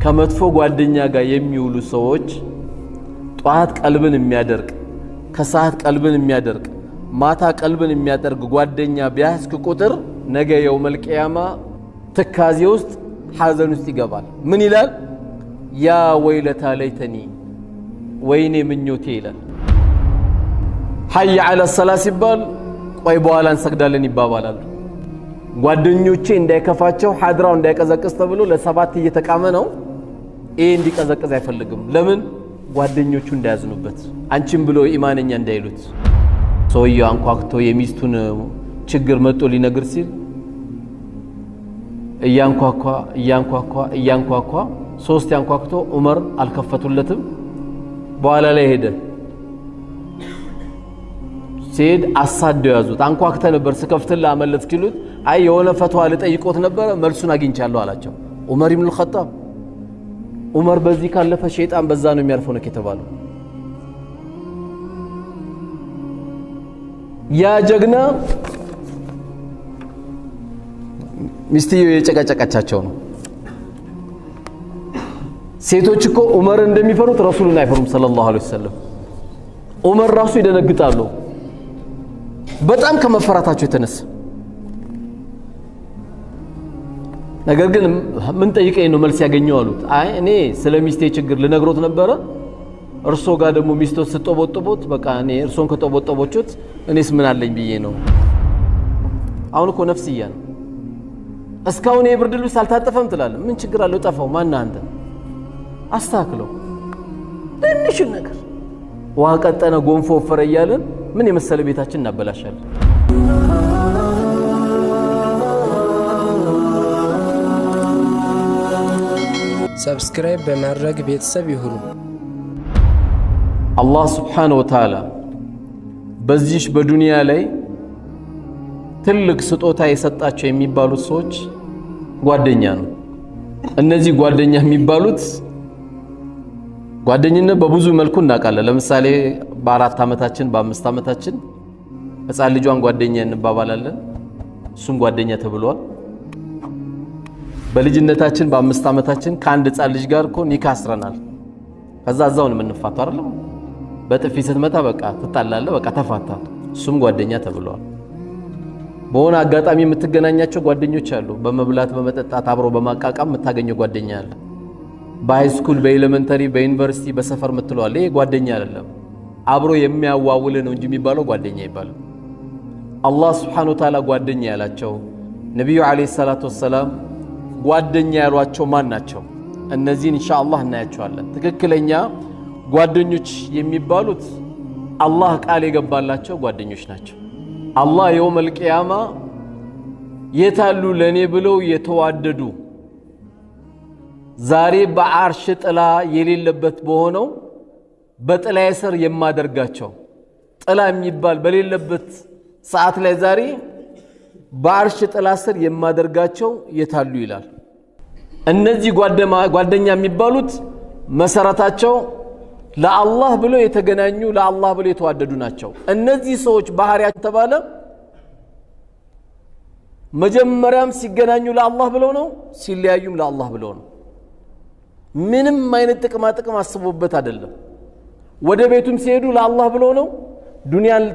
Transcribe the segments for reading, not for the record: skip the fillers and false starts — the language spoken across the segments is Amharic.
ከመጥፎ ጓደኛ ጋር የሚውሉ ሰዎች ጧት ቀልብን የሚያደርቅ ከሰዓት ቀልብን የሚያደርቅ ማታ ቀልብን የሚያደርግ ጓደኛ ቢያስክ ቁጥር ነገ የውመል ቂያማ ትካዜ ውስጥ ሐዘን ውስጥ ይገባል። ምን ይላል? ያ ወይለታ ለይተኒ ወይኔ ምኞቴ ይላል። ሐይ ዐለ ሰላ ሲባል ቆይ በኋላ እንሰግዳለን ይባባላሉ። ጓደኞቼ እንዳይከፋቸው ሐድራው እንዳይቀዘቅዝ ተብሎ ለሰባት እየተቃመ ነው። ይሄ እንዲቀዘቅዝ አይፈልግም። ለምን? ጓደኞቹ እንዳያዝኑበት አንቺም ብሎ ኢማንኛ እንዳይሉት። ሰውየው አንኳክቶ የሚስቱን ችግር መጥቶ ሊነግር ሲል እያንኳኳ ሶስት ያንኳክቶ ዑመር አልከፈቱለትም። በኋላ ላይ ሄደ። ሲሄድ አሳደው ያዙት። አንኳክተ ነበር ስከፍትላ አመለጥ ሲሉት አይ የሆነ ፈትዋ ልጠይቆት ነበር መልሱን አግኝቻለሁ አላቸው። ዑመር ኢብኑ አልኸጣብ ዑመር በዚህ ካለፈ ሸይጣን በዛ ነው የሚያርፈው ነው የተባለው። ያ ጀግና ሚስትየው የጨቀጨቀቻቸው ነው። ሴቶች እኮ ዑመር እንደሚፈሩት ረሱልን አይፈሩም ሰለላሁ ዐለይሂ ወሰለም። ዑመር ራሱ ይደነግጣሉ በጣም ከመፈራታቸው የተነሳ። ነገር ግን ምን ጠይቀኝ ነው መልስ ያገኘው አሉት። አይ እኔ ስለ ሚስቴ ችግር ልነግሮት ነበረ እርሶ ጋር ደግሞ ሚስቶት ስጦቦጦቦት በቃ እኔ እርሶን ከጦቦጦቦቹት እኔስ ምን አለኝ ብዬ ነው። አሁን እኮ ነፍስያ ነው። እስካሁን የብርድ ልብስ አልታጠፈም ትላለህ። ምን ችግር አለው? ጠፋው። ማን አንተ? አስተካክለው። ትንሽ ነገር ውሃ ቀጠነ ጎንፎ ወፈረ እያለን ምን የመሰለ ቤታችን እናበላሻለን። ሰብስክራይብ በማድረግ ቤተሰብ ይሁኑ። አላህ ሱብሓነሁ ወተዓላ በዚህ በዱንያ ላይ ትልቅ ስጦታ የሰጣቸው የሚባሉት ሰዎች ጓደኛ ነው። እነዚህ ጓደኛ የሚባሉት ጓደኝነት በብዙ መልኩ እናውቃለን። ለምሳሌ በ4 ዓመታችን በ5 ዓመታችን ህፃን ልጇን ጓደኛ እንባባላለን። እሱም ጓደኛ ተብሏል። በልጅነታችን በ5 ዓመታችን ከአንድ ህፃን ልጅ ጋር እኮ ኒካህ አስረናል። ከዛ እዛው ነው የምንፋታው አይደል? በጥፊ ስትመታ በቃ ትጣላለህ፣ በቃ ተፋታል። እሱም ጓደኛ ተብሏል። በሆነ አጋጣሚ የምትገናኛቸው ጓደኞች አሉ። በመብላት በመጠጣት አብሮ በማቃቃም የምታገኘው ጓደኛ አለ። በሃይስኩል በኤሌመንተሪ በዩኒቨርሲቲ በሰፈር የምትለዋል። ይሄ ጓደኛ አይደለም፣ አብሮ የሚያዋውል ነው እንጂ የሚባለው ጓደኛ ይባላል። አላህ ሱብሓነሁ ወተዓላ ጓደኛ ያላቸው ነብዩ አለይሂ ሰላቱ ወሰላም ጓደኛ ያሏቸው ማን ናቸው? እነዚህን ኢንሻአላህ እናያቸዋለን። ትክክለኛ ጓደኞች የሚባሉት አላህ ቃል የገባላቸው ጓደኞች ናቸው። አላህ የውመል ቂያማ የታሉ ለኔ ብለው የተዋደዱ ዛሬ በአርሽ ጥላ የሌለበት በሆነው በጥላዬ ስር የማደርጋቸው ጥላ የሚባል በሌለበት ሰዓት ላይ ዛሬ በአርሽ ጥላ ስር የማደርጋቸው የታሉ ይላል። እነዚህ ጓደኛ የሚባሉት መሰረታቸው ለአላህ ብለው የተገናኙ ለአላህ ብለው የተዋደዱ ናቸው። እነዚህ ሰዎች ባህሪያቸው ተባለ መጀመሪያም ሲገናኙ ለአላህ ብለው ነው፣ ሲለያዩም ለአላህ ብለው ነው። ምንም አይነት ጥቅም አስቦበት አይደለም። ወደ ቤቱም ሲሄዱ ለአላህ ብለው ነው፣ ዱንያን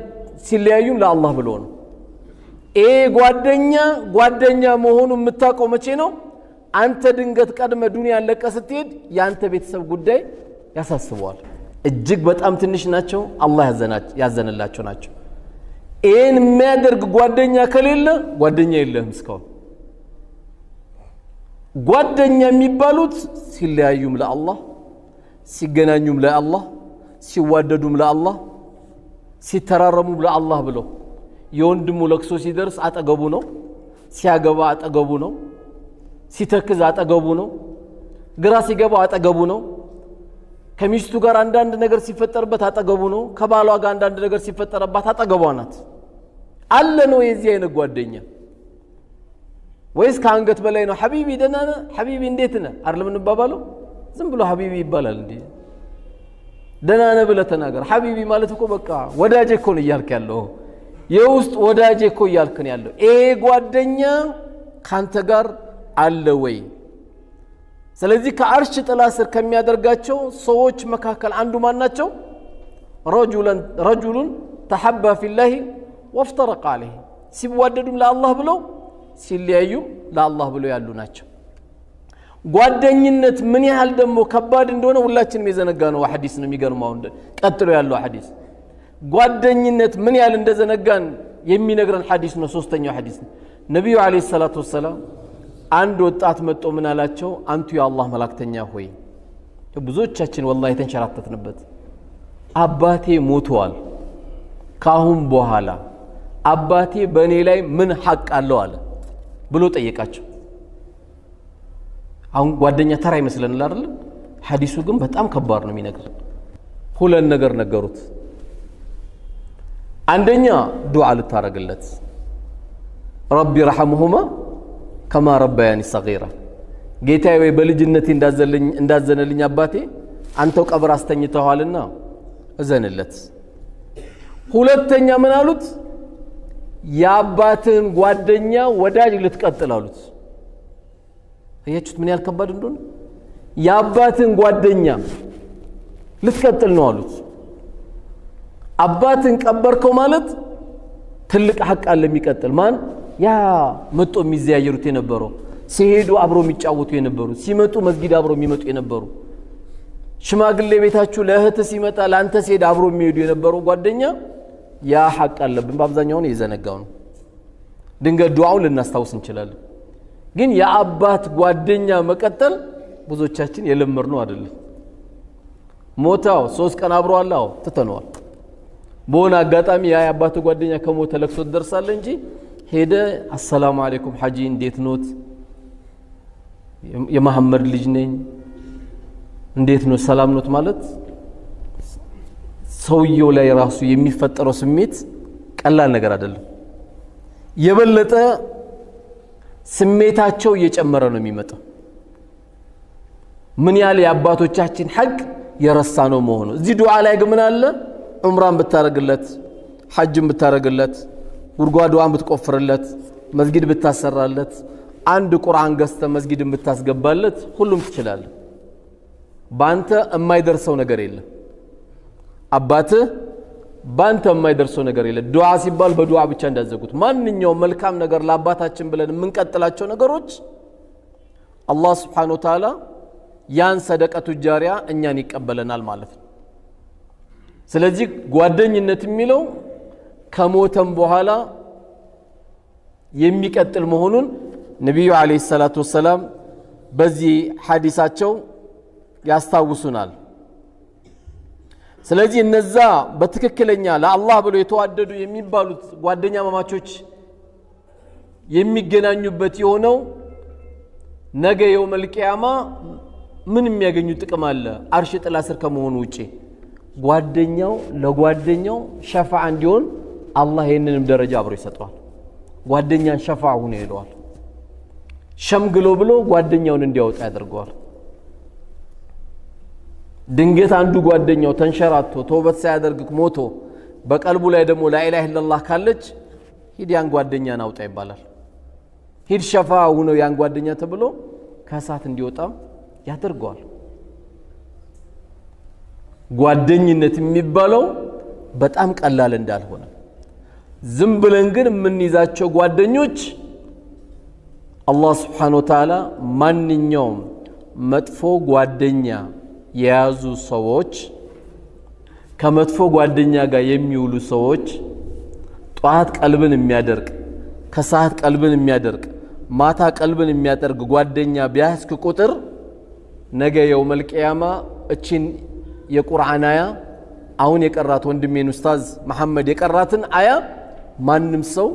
ሲለያዩም ለአላህ ብለው ነው። ይሄ ጓደኛ መሆኑ የምታውቀው መቼ ነው? አንተ ድንገት ቀድመ ዱንያን ለቀ ስትሄድ ያንተ ቤተሰብ ጉዳይ ያሳስበዋል። እጅግ በጣም ትንሽ ናቸው፣ አላህ ያዘነላቸው ናቸው። ይሄን የሚያደርግ ጓደኛ ከሌለ ጓደኛ የለህም እስካሁን። ጓደኛ የሚባሉት ሲለያዩም ለአላህ፣ ሲገናኙም ለአላህ፣ ሲዋደዱም ለአላህ፣ ሲተራረሙም ለአላህ ብለው የወንድሙ ለቅሶ ሲደርስ አጠገቡ ነው፣ ሲያገባ አጠገቡ ነው፣ ሲተክዝ አጠገቡ ነው፣ ግራ ሲገባው አጠገቡ ነው፣ ከሚስቱ ጋር አንዳንድ ነገር ሲፈጠርበት አጠገቡ ነው፣ ከባሏ ጋር አንዳንድ ነገር ሲፈጠርባት አጠገቧ ናት። አለ ነው የዚህ አይነት ጓደኛ? ወይስ ከአንገት በላይ ነው? ሐቢቢ ደህና ነህ? ሐቢቢ እንዴት ነህ? አይደለም እንባባለው? ዝም ብሎ ሐቢቢ ይባላል እንዴ? ደህና ነህ ብለህ ተናገር። ሐቢቢ ማለት እኮ በቃ ወዳጄ እኮ ነው እያልክ ያለው፣ የውስጥ ወዳጄ እኮ እያልክ ነው ያለው። ይሄ ጓደኛ ካንተ ጋር አለ ወይ? ስለዚህ ከአርሽ ጥላ ስር ከሚያደርጋቸው ሰዎች መካከል አንዱ ማን ናቸው? ረጁሉን ተሐባ ፊላሂ ወፍተረቀ ዐለይሂ ሲዋደዱም ለአላህ ብለው ሲለያዩም ለአላህ ብለው ያሉ ናቸው። ጓደኝነት ምን ያህል ደግሞ ከባድ እንደሆነ ሁላችንም የዘነጋነው ሐዲስ ነው። የሚገርመው ቀጥሎ ያለው ሐዲስ ጓደኝነት ምን ያህል እንደዘነጋን የሚነግረን ሐዲስ ነው። ሶስተኛው ሐዲስ ነብዩ አለይሂ ሰላቱ ወሰለም አንድ ወጣት መጥቶ ምን አላቸው? አንቱ የአላህ መላእክተኛ ሆይ ብዙዎቻችን ወላሂ ተንሸራተትንበት አባቴ ሞቷል ካሁን በኋላ አባቴ በእኔ ላይ ምን ሐቅ አለው አለ ብሎ ጠየቃቸው። አሁን ጓደኛ ተራ ይመስለናል አይደል? ሐዲሱ ግን በጣም ከባድ ነው የሚነግረን። ሁለት ነገር ነገሩት። አንደኛ ዱዓ ልታረግለት ረቢ ረሐምሁማ ከማ ረባያኒ ሰጊራ ጌታዬ ወይ በልጅነቴ እንዳዘነልኝ አባቴ አንተው ቀብር አስተኝተዋልና እዘንለት። ሁለተኛ ምን አሉት? የአባትን ጓደኛ ወዳጅ ልትቀጥል አሉት። አያችሁት ምን ያህል ከባድ እንደሆነ? የአባትን ጓደኛ ልትቀጥል ነው አሉት። አባትን ቀበርከው ማለት ትልቅ ሐቅ አለ የሚቀጥል ማን? ያ መጥቶ የሚዘያየሩት የነበረው ሲሄዱ አብሮ የሚጫወቱ የነበሩ ሲመጡ መስጊድ አብሮ የሚመጡ የነበሩ ሽማግሌ ቤታችሁ ለእህት ሲመጣ ላንተ ሲሄድ አብሮ የሚሄዱ የነበሩ ጓደኛ ያ ሐቅ አለብን። በአብዛኛው ነው የዘነጋው ነው። ድንገት ዱዓውን ልናስታውስ እንችላለን። ግን የአባት ጓደኛ መቀጠል ብዙዎቻችን የለመድነው አይደለም። ሞታው 3 ቀን አብሮ አላው ትተነዋል። በሆነ አጋጣሚ ያ የአባት ጓደኛ ከሞተ ለቅሶ ደርሳለ እንጂ ሄደ አሰላሙ አለይኩም ሐጂ እንዴት ኖት? የመሐመድ ልጅ ነኝ እንዴት ነው ሰላም ኖት ማለት ሰውየው ላይ ራሱ የሚፈጠረው ስሜት ቀላል ነገር አይደለም። የበለጠ ስሜታቸው እየጨመረ ነው የሚመጣው። ምን ያህል የአባቶቻችን ሐቅ የረሳ ነው መሆኑ። እዚህ ዱዓ ላይ ግን ምን አለ? ዑምራን ብታረግለት፣ ሐጅን ብታረግለት፣ ጉድጓዷን ብትቆፍርለት፣ መስጊድ ብታሰራለት፣ አንድ ቁርአን ገዝተ መስጊድን ብታስገባለት ሁሉም ትችላለህ። ባንተ የማይደርሰው ነገር የለም። አባትህ ባንተ የማይደርሰው ነገር የለም። ዱዓ ሲባል በዱዓ ብቻ እንዳዘጉት ማንኛውም መልካም ነገር ለአባታችን ብለን የምንቀጥላቸው ነገሮች አላህ Subhanahu Wa Ta'ala ያን ሰደቀቱ ጃሪያ እኛን ይቀበለናል ማለት ነው። ስለዚህ ጓደኝነት የሚለው ከሞተም በኋላ የሚቀጥል መሆኑን ነብዩ አለይሂ ሰላቱ ወሰለም በዚህ ሐዲሳቸው ያስታውሱናል። ስለዚህ እነዛ በትክክለኛ ለአላህ ብለው የተዋደዱ የሚባሉት ጓደኛ ማማቾች የሚገናኙበት የሆነው ነገ የውመል ቂያማ ምን የሚያገኙ ጥቅም አለ? አርሽ ጥላ ስር ከመሆኑ ውጪ ጓደኛው ለጓደኛው ሸፋዓ እንዲሆን አላህ ይሄንንም ደረጃ አብሮ ይሰጠዋል። ጓደኛን ሸፋዓ ሆኖ ይለዋል። ሸምግሎ ብሎ ጓደኛውን እንዲያወጣ ያደርገዋል። ድንገት አንዱ ጓደኛው ተንሸራቶ ተውበት ሳያደርግ ሞቶ በቀልቡ ላይ ደግሞ ላኢላሃ ኢላላህ ካለች ሂድ ያን ጓደኛን አውጣ ይባላል። ሂድ ሸፋዓ ሆኖ ያን ጓደኛ ተብሎ ከእሳት እንዲወጣም ያደርገዋል። ጓደኝነት የሚባለው በጣም ቀላል እንዳልሆነ ዝም ብለን ግን የምንይዛቸው ጓደኞች አላህ Subhanahu Wa Ta'ala ማንኛውም መጥፎ ጓደኛ የያዙ ሰዎች ከመጥፎ ጓደኛ ጋር የሚውሉ ሰዎች ጧት ቀልብን የሚያደርቅ ከሰዓት ቀልብን የሚያደርቅ ማታ ቀልብን የሚያደርግ ጓደኛ ቢያስክ ቁጥር ነገ የውመል ቂያማ እቺን የቁርአን አያ አሁን የቀራት ወንድሜን ኡስታዝ መሐመድ የቀራትን አያ ማንም ሰው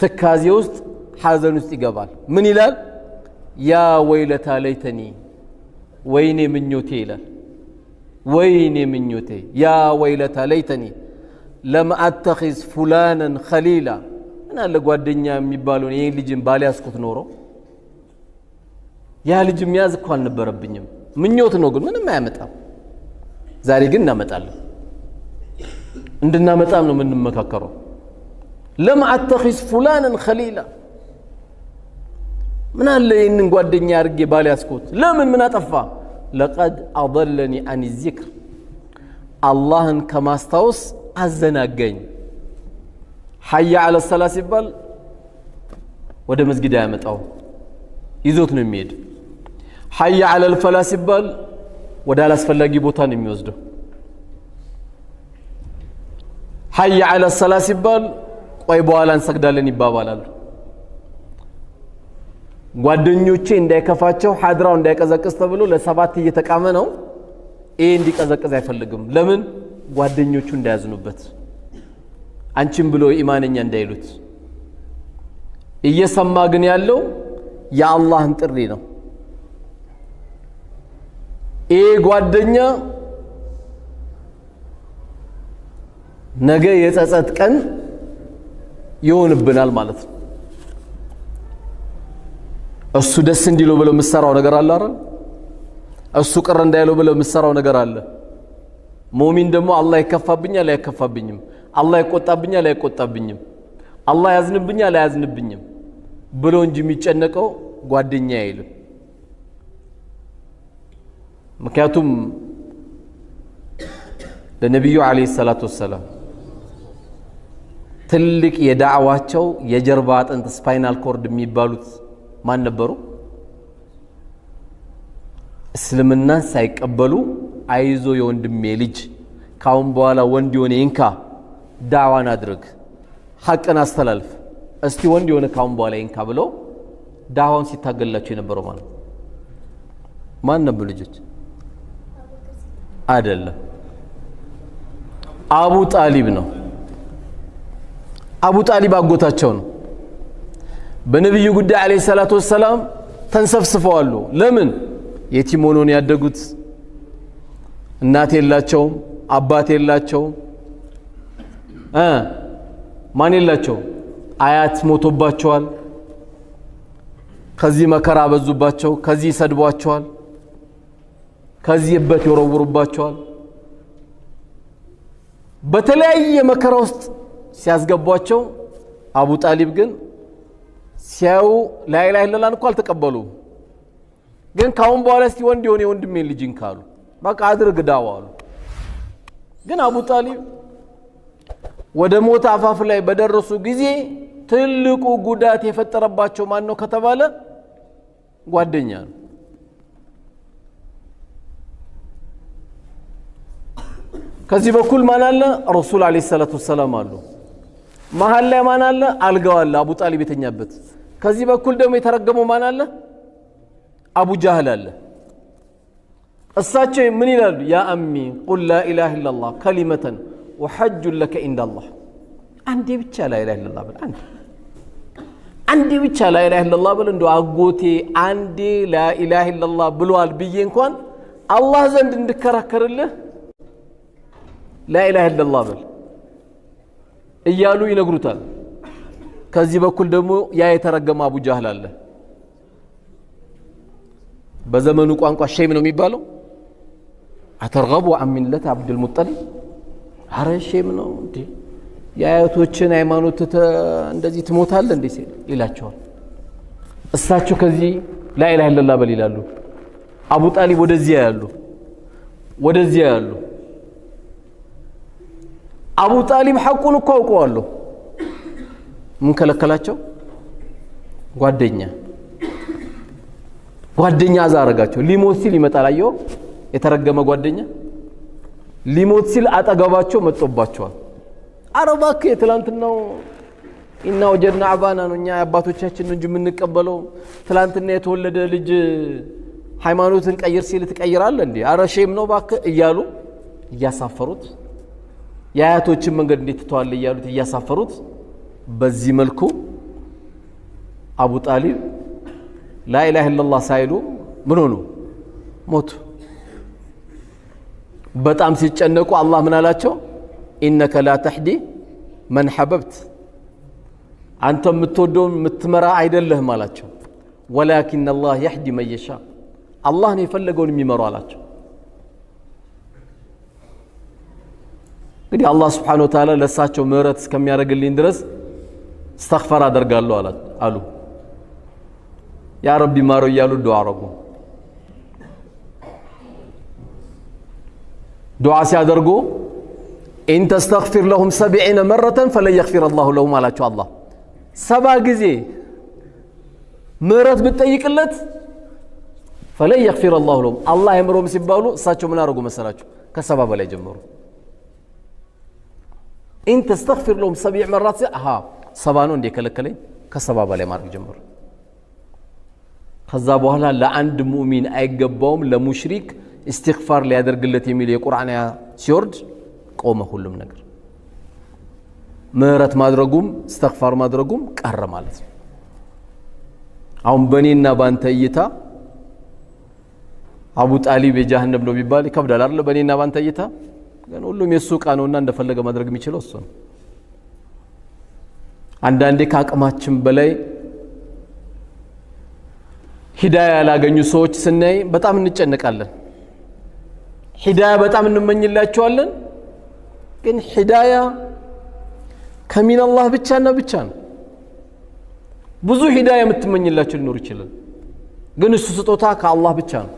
ትካዜ ውስጥ ሐዘን ውስጥ ይገባል። ምን ይላል? ያ ወይለታ ለይተኒ ወይኔ ምኞቴ ይላል። ወይኔ ምኞቴ ያ ወይለታ ለይተኒ ለም አተኺዝ ፉላናን ኸሊላ እና ለጓደኛ የሚባለው ይሄ ልጅን ባልያዝኩት ኖሮ ያ ልጅ የሚያዝ እኮ አልነበረብኝም። ምኞት ነው ግን ምንም አያመጣም። ዛሬ ግን እናመጣለን። እንድናመጣም ነው የምንመካከረው። ለም አተኺዝ ፉላናን ኸሊላ ምን አለ ይህንን ጓደኛ አድርጌ ባል ያስኩት ለምን ምን አጠፋ لقد أضلني عن الذكر አላህን ከማስታወስ አዘናገኝ حي على الصلاة ሲባል ወደ መስጊድ ያመጣው ይዞት ነው የሚሄድ حي على الفلاح ሲባል ወደ አላስፈላጊ ቦታ ነው የሚወስደው حي على الصلاة ሲባል ቆይ በኋላ እንሰግዳለን ይባባላል ጓደኞቼ እንዳይከፋቸው ሐድራው እንዳይቀዘቅዝ ተብሎ ለሰባት እየተቃመ ነው ይሄ እንዲቀዘቅዝ አይፈልግም ለምን ጓደኞቹ እንዳያዝኑበት አንቺም ብሎ ኢማንኛ እንዳይሉት እየሰማ ግን ያለው የአላህን ጥሪ ነው ይሄ ጓደኛ ነገ የጸጸት ቀን ይሆንብናል ማለት ነው እሱ ደስ እንዲለው ብለው መስራው ነገር አለ አይደል እሱ ቅር እንዳይለው ብለው መስራው ነገር አለ ሙእሚን ደግሞ አላህ ይከፋብኛል አይከፋብኝም አላህ ይቆጣብኛል አይቆጣብኝም አላህ ያዝንብኛል አያዝንብኝም ብሎ እንጂ የሚጨነቀው ጓደኛ አይልም ምክንያቱም ለነብዩ አለይሂ ሰላቱ ወሰለም ትልቅ የዳዕዋቸው የጀርባ አጥንት ስፓይናል ኮርድ የሚባሉት ማን ነበሩ እስልምና ሳይቀበሉ አይዞ የወንድሜ ልጅ ካሁን በኋላ ወንድ የሆነ ይንካ ዳዕዋን አድርግ ሐቅን አስተላልፍ እስቲ ወንድ የሆነ ካሁን በኋላ ይንካ ብሎ ዳዕዋን ሲታገላቸው የነበረው ማለት ማን ነበር ልጆች አይደለም አቡ ጣሊብ ነው አቡ ጣሊብ አጎታቸው ነው በነብዩ ጉዳይ አለይሂ ሰላቱ ወሰለም ተንሰፍስፈዋል ለምን የቲም ሆነው ያደጉት እናት የላቸው አባት የላቸው ማን የላቸው አያት ሞቶባቸዋል ከዚህ መከራ በዙባቸው ከዚህ ሰድቧቸዋል ከዚህ በት ይወረውሩባቸዋል በተለያየ መከራ ውስጥ ሲያስገቧቸው አቡ ጣሊብ ግን ሲያው ላይላ ኢላላን እኮ አልተቀበሉ ግን ካሁን በኋላ እስቲ ወንድ የሆነ ወንድሜ ልጅን ካሉ በቃ አድርግ ዳዋሉ ግን አቡ ጣሊብ ወደ ሞት አፋፍ ላይ በደረሱ ጊዜ ትልቁ ጉዳት የፈጠረባቸው ማን ነው ከተባለ ጓደኛ ነው ከዚህ በኩል ማን አለ ረሱል አለይሂ ሰላቱ ወሰለም አሉ መሃል ላይ ማን አለ አልጋው አለ አቡ ጣሊብ የተኛበት ከዚህ በኩል ደግሞ የተረገመው ማን አለ አቡ ጃህል አለ እሳቸው ምን ይላሉ ያ አሚ ቁል ላ ኢላሃ ኢላላህ ከሊመተን ወሐጅ ለከ ኢንደላህ አንዴ ብቻ ላ ኢላሃ ኢላላህ በል አንዴ ብቻ ላ ኢላሃ ኢላላህ በል እንደው አጎቴ አንዴ ላ ኢላሃ ኢላላህ ብሏል ብዬ እንኳን አላህ ዘንድ እንድከራከርልህ ላ ኢላሃ ኢላላህ በል እያሉ ይነግሩታል ከዚህ በኩል ደግሞ ያ የተረገመ አቡ ጃህል አለ በዘመኑ ቋንቋ ሼም ነው የሚባለው አተርገቡ عن ملة عبد المطلب አረ ሼም ነው እንዴ ያያቶችን ሃይማኖት እንደዚህ ትሞታለ እንዴ ሲል ይላቸዋል እሳቸው ከዚህ ላ ኢላሃ ኢላላህ በል ይላሉ አቡ ጣሊብ ወደዚያ ያሉ አቡ ጣሊብ ሐቁን እኮ አውቀዋለሁ ምን ከለከላቸው ጓደኛ አዛረጋቸው ሊሞት ሲል ይመጣል አየው የተረገመ ጓደኛ ሊሞት ሲል አጠገባቸው መጥቶባቸዋል አረባክ የትላንትናው ኢና ወጀድና አባና ነው እኛ አባቶቻችን እንጂ የምንቀበለው ትላንትና የተወለደ ልጅ ሃይማኖትን ቀይር ሲል ትቀይራለ እንዴ አረ ሼም ነው ባክ እያሉ እያሳፈሩት ያያቶችን መንገድ እንዴት ተዋለ እያሉት እያሳፈሩት በዚህ መልኩ አቡ ጣሊብ ላ ኢላሃ ኢላላህ ሳይሉ ምን ሆኑ ሞቱ በጣም ሲጨነቁ አላህ ምን አላቸው ኢነከ ላ ተህዲ መን ሐበብት አንተ የምትወደው የምትመራ አይደለህም አላቸው ወላኪን አላህ يهدي من يشاء አላህ ነው የፈለገውን የሚመራው አላቸው እንግዲህ አላህ Subhanahu Wa Ta'ala ለሳቸው ምህረት እስከሚያደርግልኝ ድረስ استغفر አደርጋለሁ አሉ ያ ረቢ ማረው እያሉ ዱዓ አረጉ ዱዓ ሲያደርጉ ኢን ተስተግፊር ለሁም 70 مرة فلن يغفر الله لهم አላቸው አላህ 70 ጊዜ ምህረት ብትጠይቅለት فلن يغفر الله لهم الله يمرهم ሲባሉ እሳቸው ምን አረጉ መሰላችሁ ከ70 በላይ ጀመሩ ኢን ተስተግፊር ለሁም 70 مرات 70 ነው እንደ ከለከለኝ ከ70 በላይ ማድረግ ጀመሩ ከዛ በኋላ ለአንድ ሙእሚን አይገባውም ለሙሽሪክ استغفار ሊያደርግለት የሚል የቁርአን አያ ሲወርድ ቆመ ሁሉም ነገር ምህረት ማድረጉም استغفار ማድረጉም ቀረ ማለት ነው አሁን በኔና ባንተ እይታ አቡ ጣሊብ የጀሃነም ነው ቢባል ይከብዳል አይደል በኔና ባንተ እይታ ግን ሁሉም የሱ ዕቃ ነውና እንደፈለገ ማድረግ የሚችለው እሱ ነው አንዳንዴ ከአቅማችን በላይ ሂዳያ ያላገኙ ሰዎች ስናይ በጣም እንጨነቃለን ሂዳያ በጣም እንመኝላቸዋለን ግን ሂዳያ ከሚን አላህ ብቻና ብቻ ነው ብዙ ሂዳያ የምትመኝላቸው ሊኖር ይችላል ግን እሱ ስጦታ ከአላህ ብቻ ነው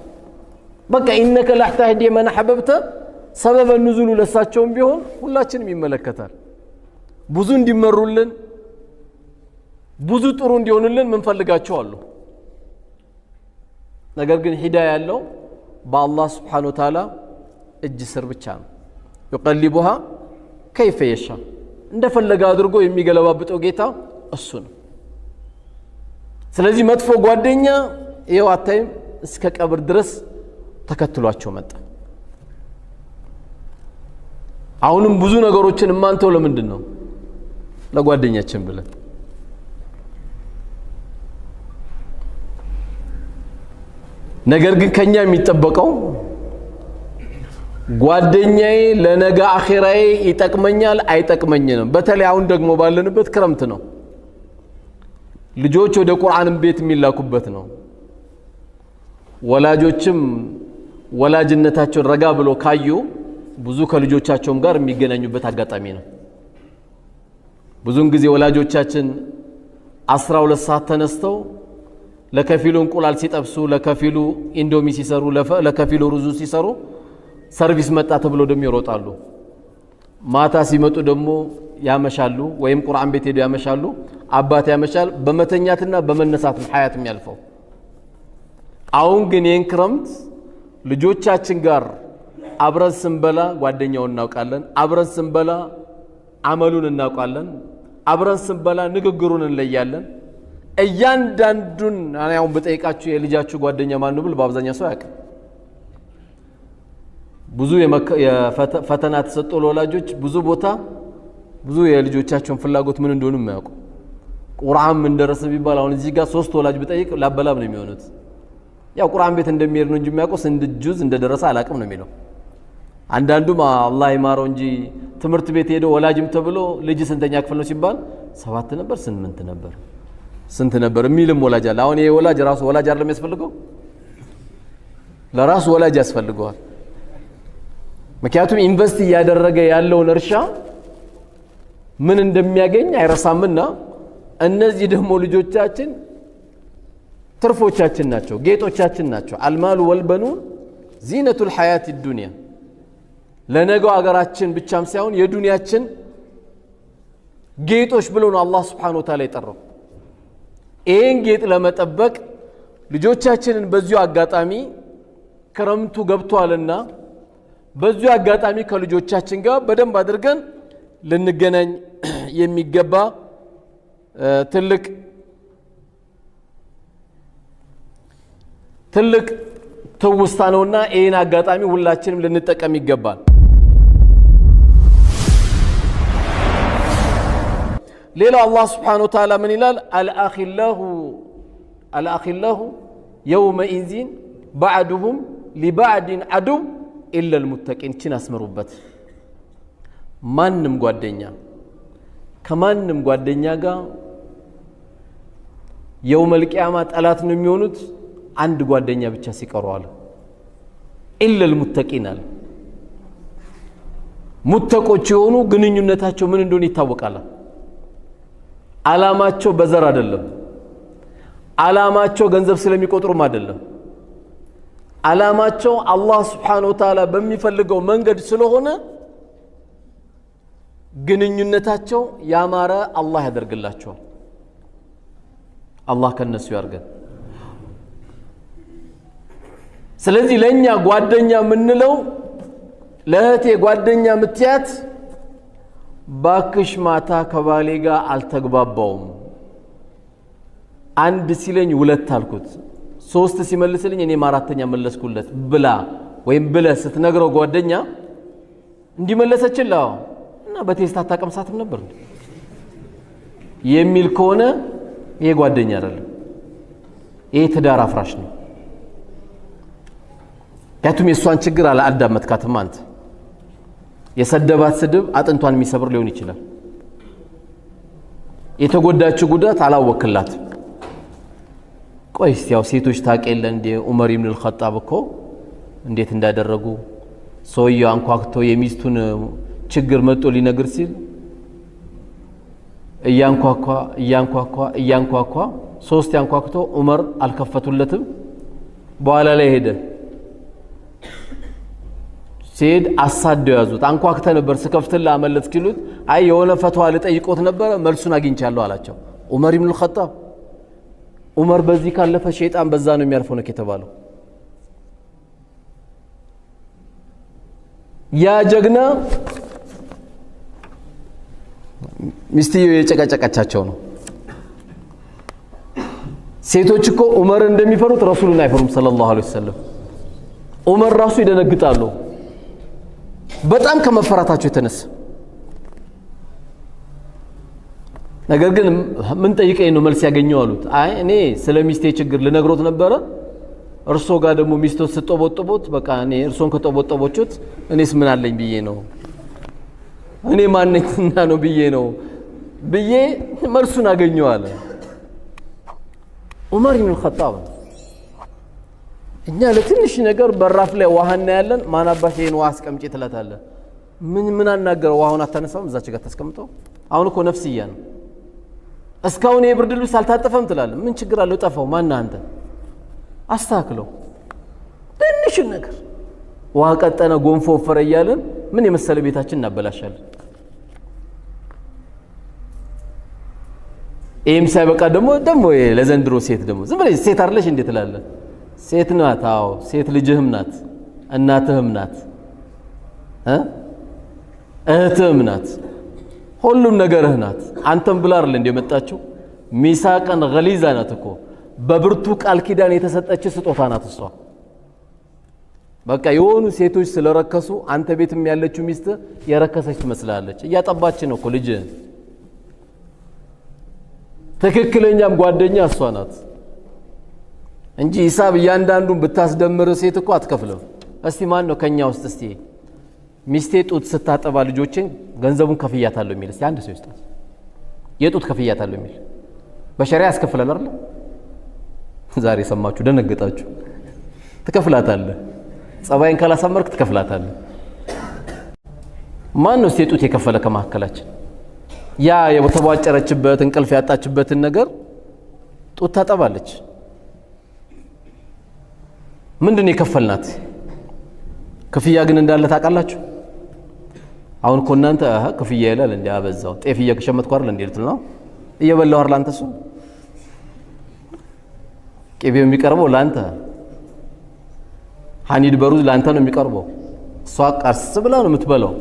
በቃ ኢነከ ለህታህዲ መን ሐበብተ ሰበበ ንዙሉ ለሳቸውም ቢሆን ሁላችንም ይመለከታል ብዙ እንዲመሩልን ብዙ ጥሩ እንዲሆኑልን ምን ፈልጋቸው አሉ ነገር ግን ሂዳያ ያለው በአላህ Subhanahu Wa Ta'ala እጅ ስር ብቻ ነው ይቀልቡها كيف يشاء እንደፈለገ አድርጎ የሚገለባብጠው ጌታ እሱ ነው ስለዚህ መጥፎ ጓደኛ ይሄው አታይም እስከ ቀብር ድረስ ተከትሏቸው መጣ አሁንም ብዙ ነገሮችን ማንተው ለምንድን ነው ለጓደኛችን ብለን ነገር ግን ከኛ የሚጠበቀው ጓደኛዬ ለነገ አኺራዬ ይጠቅመኛል አይጠቅመኝም በተለይ አሁን ደግሞ ባለንበት ክረምት ነው ልጆች ወደ ቁርአን ቤት የሚላኩበት ነው ወላጆችም ወላጅነታቸውን ረጋ ብሎ ካዩ ብዙ ከልጆቻቸውም ጋር የሚገናኙበት አጋጣሚ ነው ብዙን ጊዜ ወላጆቻችን 12 ሰዓት ተነስተው ለከፊሉ እንቁላል ሲጠብሱ ለከፊሉ ኢንዶሚ ሲሰሩ ለከፊሉ ሩዙ ሲሰሩ ሰርቪስ መጣ ተብሎ ደም ይሮጣሉ ማታ ሲመጡ ደግሞ ያመሻሉ ወይም ቁርአን ቤት ሄዱ ያመሻሉ አባት ያመሻል በመተኛትና በመነሳት ሐያት የሚያልፈው አሁን ግን የንክረምት ልጆቻችን ጋር አብረን ስንበላ ጓደኛውን እናውቃለን አብረን ስንበላ አመሉን እናውቃለን አብረን ስንበላ ንግግሩን እንለያለን እያንዳንዱን አሁን በጠይቃችሁ የልጃችሁ ጓደኛ ማን ነው ብል በአብዛኛው ሰው ያውቃል ብዙ የፈተና ተሰጥቶ ለወላጆች ብዙ ቦታ ብዙ የልጆቻቸውን ፍላጎት ምን እንደሆነ የማያውቁ ቁርአን ምን ደረሰ ቢባል አሁን እዚህ ጋር 3 ወላጅ በጠይቅ ላበላብ ነው የሚሆኑት ያው ቁርአን ቤት እንደሚሄድ ነው እንጂ የሚያውቀው እንደ ጁዝ እንደደረሰ አላቅም ነው የሚለው አንዳንዱም አላህ ይማረው እንጂ ትምህርት ቤት ሄዶ ወላጅም ተብሎ ልጅ ስንተኛ ክፍል ነው ሲባል 7 ነበር 8 ነበር ስንት ነበር የሚልም ወላጅ አለ አሁን ይሄ ወላጅ ራሱ ወላጅ አይደለም ያስፈልገው ለራሱ ወላጅ ያስፈልገዋል ምክንያቱም ኢንቨስት ያደረገ ያለውን እርሻ ምን እንደሚያገኝ አይረሳምና እነዚህ ደግሞ ልጆቻችን ትርፎቻችን ናቸው ጌጦቻችን ናቸው አልማሉ ወልበኑን ዚነቱል ሐያት الدنيا ለነገው አገራችን ብቻም ሳይሆን የዱንያችን ጌጦች ብሎ ነው አላህ Subhanahu Wa Ta'ala የጠራው ይሄን ጌጥ ለመጠበቅ ልጆቻችንን በዚሁ አጋጣሚ ክረምቱ ገብቷልና በዚሁ አጋጣሚ ከልጆቻችን ጋር በደንብ አድርገን ልንገናኝ የሚገባ ትልቅ ትውስታ ነውና ይሄን አጋጣሚ ሁላችንም ልንጠቀም ይገባል ሌላ አላህ Subhanahu Wa Ta'ala ምን ይላል الأخلاء يومئذ بعضهم لبعض عدو إلا المتقين ችን አስመሩበት ማንንም ጓደኛ ከማንንም ጓደኛ ጋር የውመል ቂያማ ጠላት ነው የሚሆኑት አንድ ጓደኛ ብቻ ሲቀሩ አለ ኢላ المتقين አለ ሙተቆች የሆኑ ግንኙነታቸው ምን እንደሆነ ይታወቃል አላማቸው በዘር አይደለም ዓላማቸው ገንዘብ ስለሚቆጥሩም አይደለም ዓላማቸው አላህ Subhanahu Wa Ta'ala በሚፈልገው መንገድ ስለሆነ ግንኙነታቸው ያማረ አላህ ያደርግላቸዋል አላህ ከነሱ ያርገን ስለዚህ ለኛ ጓደኛ ምንለው ለእህቴ ጓደኛ ምትያት ባክሽ ማታ ከባሌ ጋር አልተግባባውም አንድ ሲለኝ ሁለት አልኩት ሶስት ሲመልስልኝ እኔ አራተኛ መለስኩለት ብላ ወይም ብለ ስትነግረው ጓደኛ እንዲመለሰችላው እና በቴስታ ታቀምሳትም ነበር የሚል ከሆነ ይሄ ጓደኛ አይደለም ይሄ ትዳር አፍራሽ ነው ያቱም የሷን ችግር አላዳመጥካትም አንተ የሰደባት ስድብ አጥንቷን የሚሰብር ሊሆን ይችላል የተጎዳችው ጉዳት አላወክላት ቆይስ ያው ሴቶች ታቀለ እንደ ዑመር ኢብኑ አልኸጣብ እኮ እንዴት እንዳደረጉ ሰውየው አንኳክቶ የሚስቱን ችግር መጥቶ ሊነግር ሲል እያንኳኳ ሶስት ያንኳክቶ ዑመር አልከፈቱለትም በኋላ ላይ ሄደ ሲድ አሳደው ያዙት አንኳክተ ነበር ስከፍትላ አመለጥ ኪሉት አይ የሆነ ፈትዋ ለጠይቆት ነበር መልሱን አግኝቻለሁ አላቸው ዑመር ኢብኑ አልኸጣብ ዑመር በዚህ ካለፈ ሸይጣን በዛ ነው የሚያርፈው ነው ከተባለው ያ ጀግና ሚስትየው የጨቀጨቀቻቸው ነው ሴቶች እኮ ዑመር እንደሚፈሩት ረሱሉን አይፈሩም ሰለላሁ ዐለይሂ ወሰለም ዑመር ራሱ ይደነግጣሉ በጣም ከመፈራታቸው የተነሳ ነገር ግን ምን ጠይቀኝ ነው መልስ ያገኘው አሉት አይ እኔ ስለሚስቴ ችግር ልነግሮት ነበር እርሶ ጋር ደግሞ ሚስቶት ስጦቦጦቦት በቃ እኔ እርሶን ከጦቦጦቦቹት እኔስ ምን አለኝ ብዬ ነው እኔ ማንነትና ነው ብዬ መልሱን አገኘው አለ ዑመር ኢብኑ አልኸጣብ እኛ ለትንሽ ነገር በራፍ ላይ ዋሃና ያለን ማናባሽ ይሄን ዋህ አስቀምጪ ትላታለ ምን አናገረው ዋሁን አታነሳም እዛች ጋር ተስቀምጠው አሁን እኮ ነፍስያ ነው እስካሁን የብርድ ልብስ አልታጠፈም ትላለ ምን ችግር አለው ጠፋው ማን አንተ አስተካክለው ትንሽ ነገር ውሃ ቀጠነ ጎንፎ ወፈረ እያለን ምን የመሰለ ቤታችን እናበላሻለን ኤም ሳይበቃ ደግሞ ለዘንድሮ ሴት ደግሞ ዝም ብለሽ ሴት አይደለሽ እንዴ ትላለ ሴት ናት አዎ ሴት ልጅህም ናት እናትህም ናት እህትህም ናት ሁሉም ነገርህ ናት አንተም ብላ አይደል እንደ መጣችው ሚሳቀን ገሊዛ ናት እኮ በብርቱ ቃል ኪዳን የተሰጠች ስጦታ ናት እሷ በቃ የሆኑ ሴቶች ስለረከሱ አንተ ቤትም ያለችው ሚስት የረከሰች ትመስላለች እያጠባች ነው እኮ ልጅ ትክክለኛም ጓደኛ እሷ ናት እንጂ ሂሳብ ያንዳንዱን ብታስደምር ሴት እኮ አትከፍልም እስቲ ማን ነው ከኛ ውስጥ እስቲ ሚስቴ ጡት ስታጠባ ልጆችን ገንዘቡን ከፍያታለሁ የሚል እስቲ አንድ ሰው ይስጣት የጡት ከፍያታለሁ የሚል በሸሪዓ ያስከፍላል አይደል ዛሬ ሰማችሁ ደነገጣችሁ ትከፍላታለህ ጸባይን ካላሰመርክ ትከፍላታለህ ማን ነው ሴጡት የከፈለ ከማከላችን ያ የተቧጨረችበት እንቅልፍ ያጣችበትን ነገር ጡት ታጠባለች ምንድነው የከፈልናት ክፍያ ግን እንዳለ ታውቃላችሁ አሁን እኮ እናንተ ክፍያ ይላል እንዴ አበዛው ጤፍ እየከሸመትኩ አይደል እንዴ ልትል ነው እየበላው አይደል አንተ እሱ ቅቤው የሚቀርበው ላንተ ሐኒድ በሩዝ ላንተ ነው የሚቀርበው እሷ ቀርስ ብላ ነው የምትበላው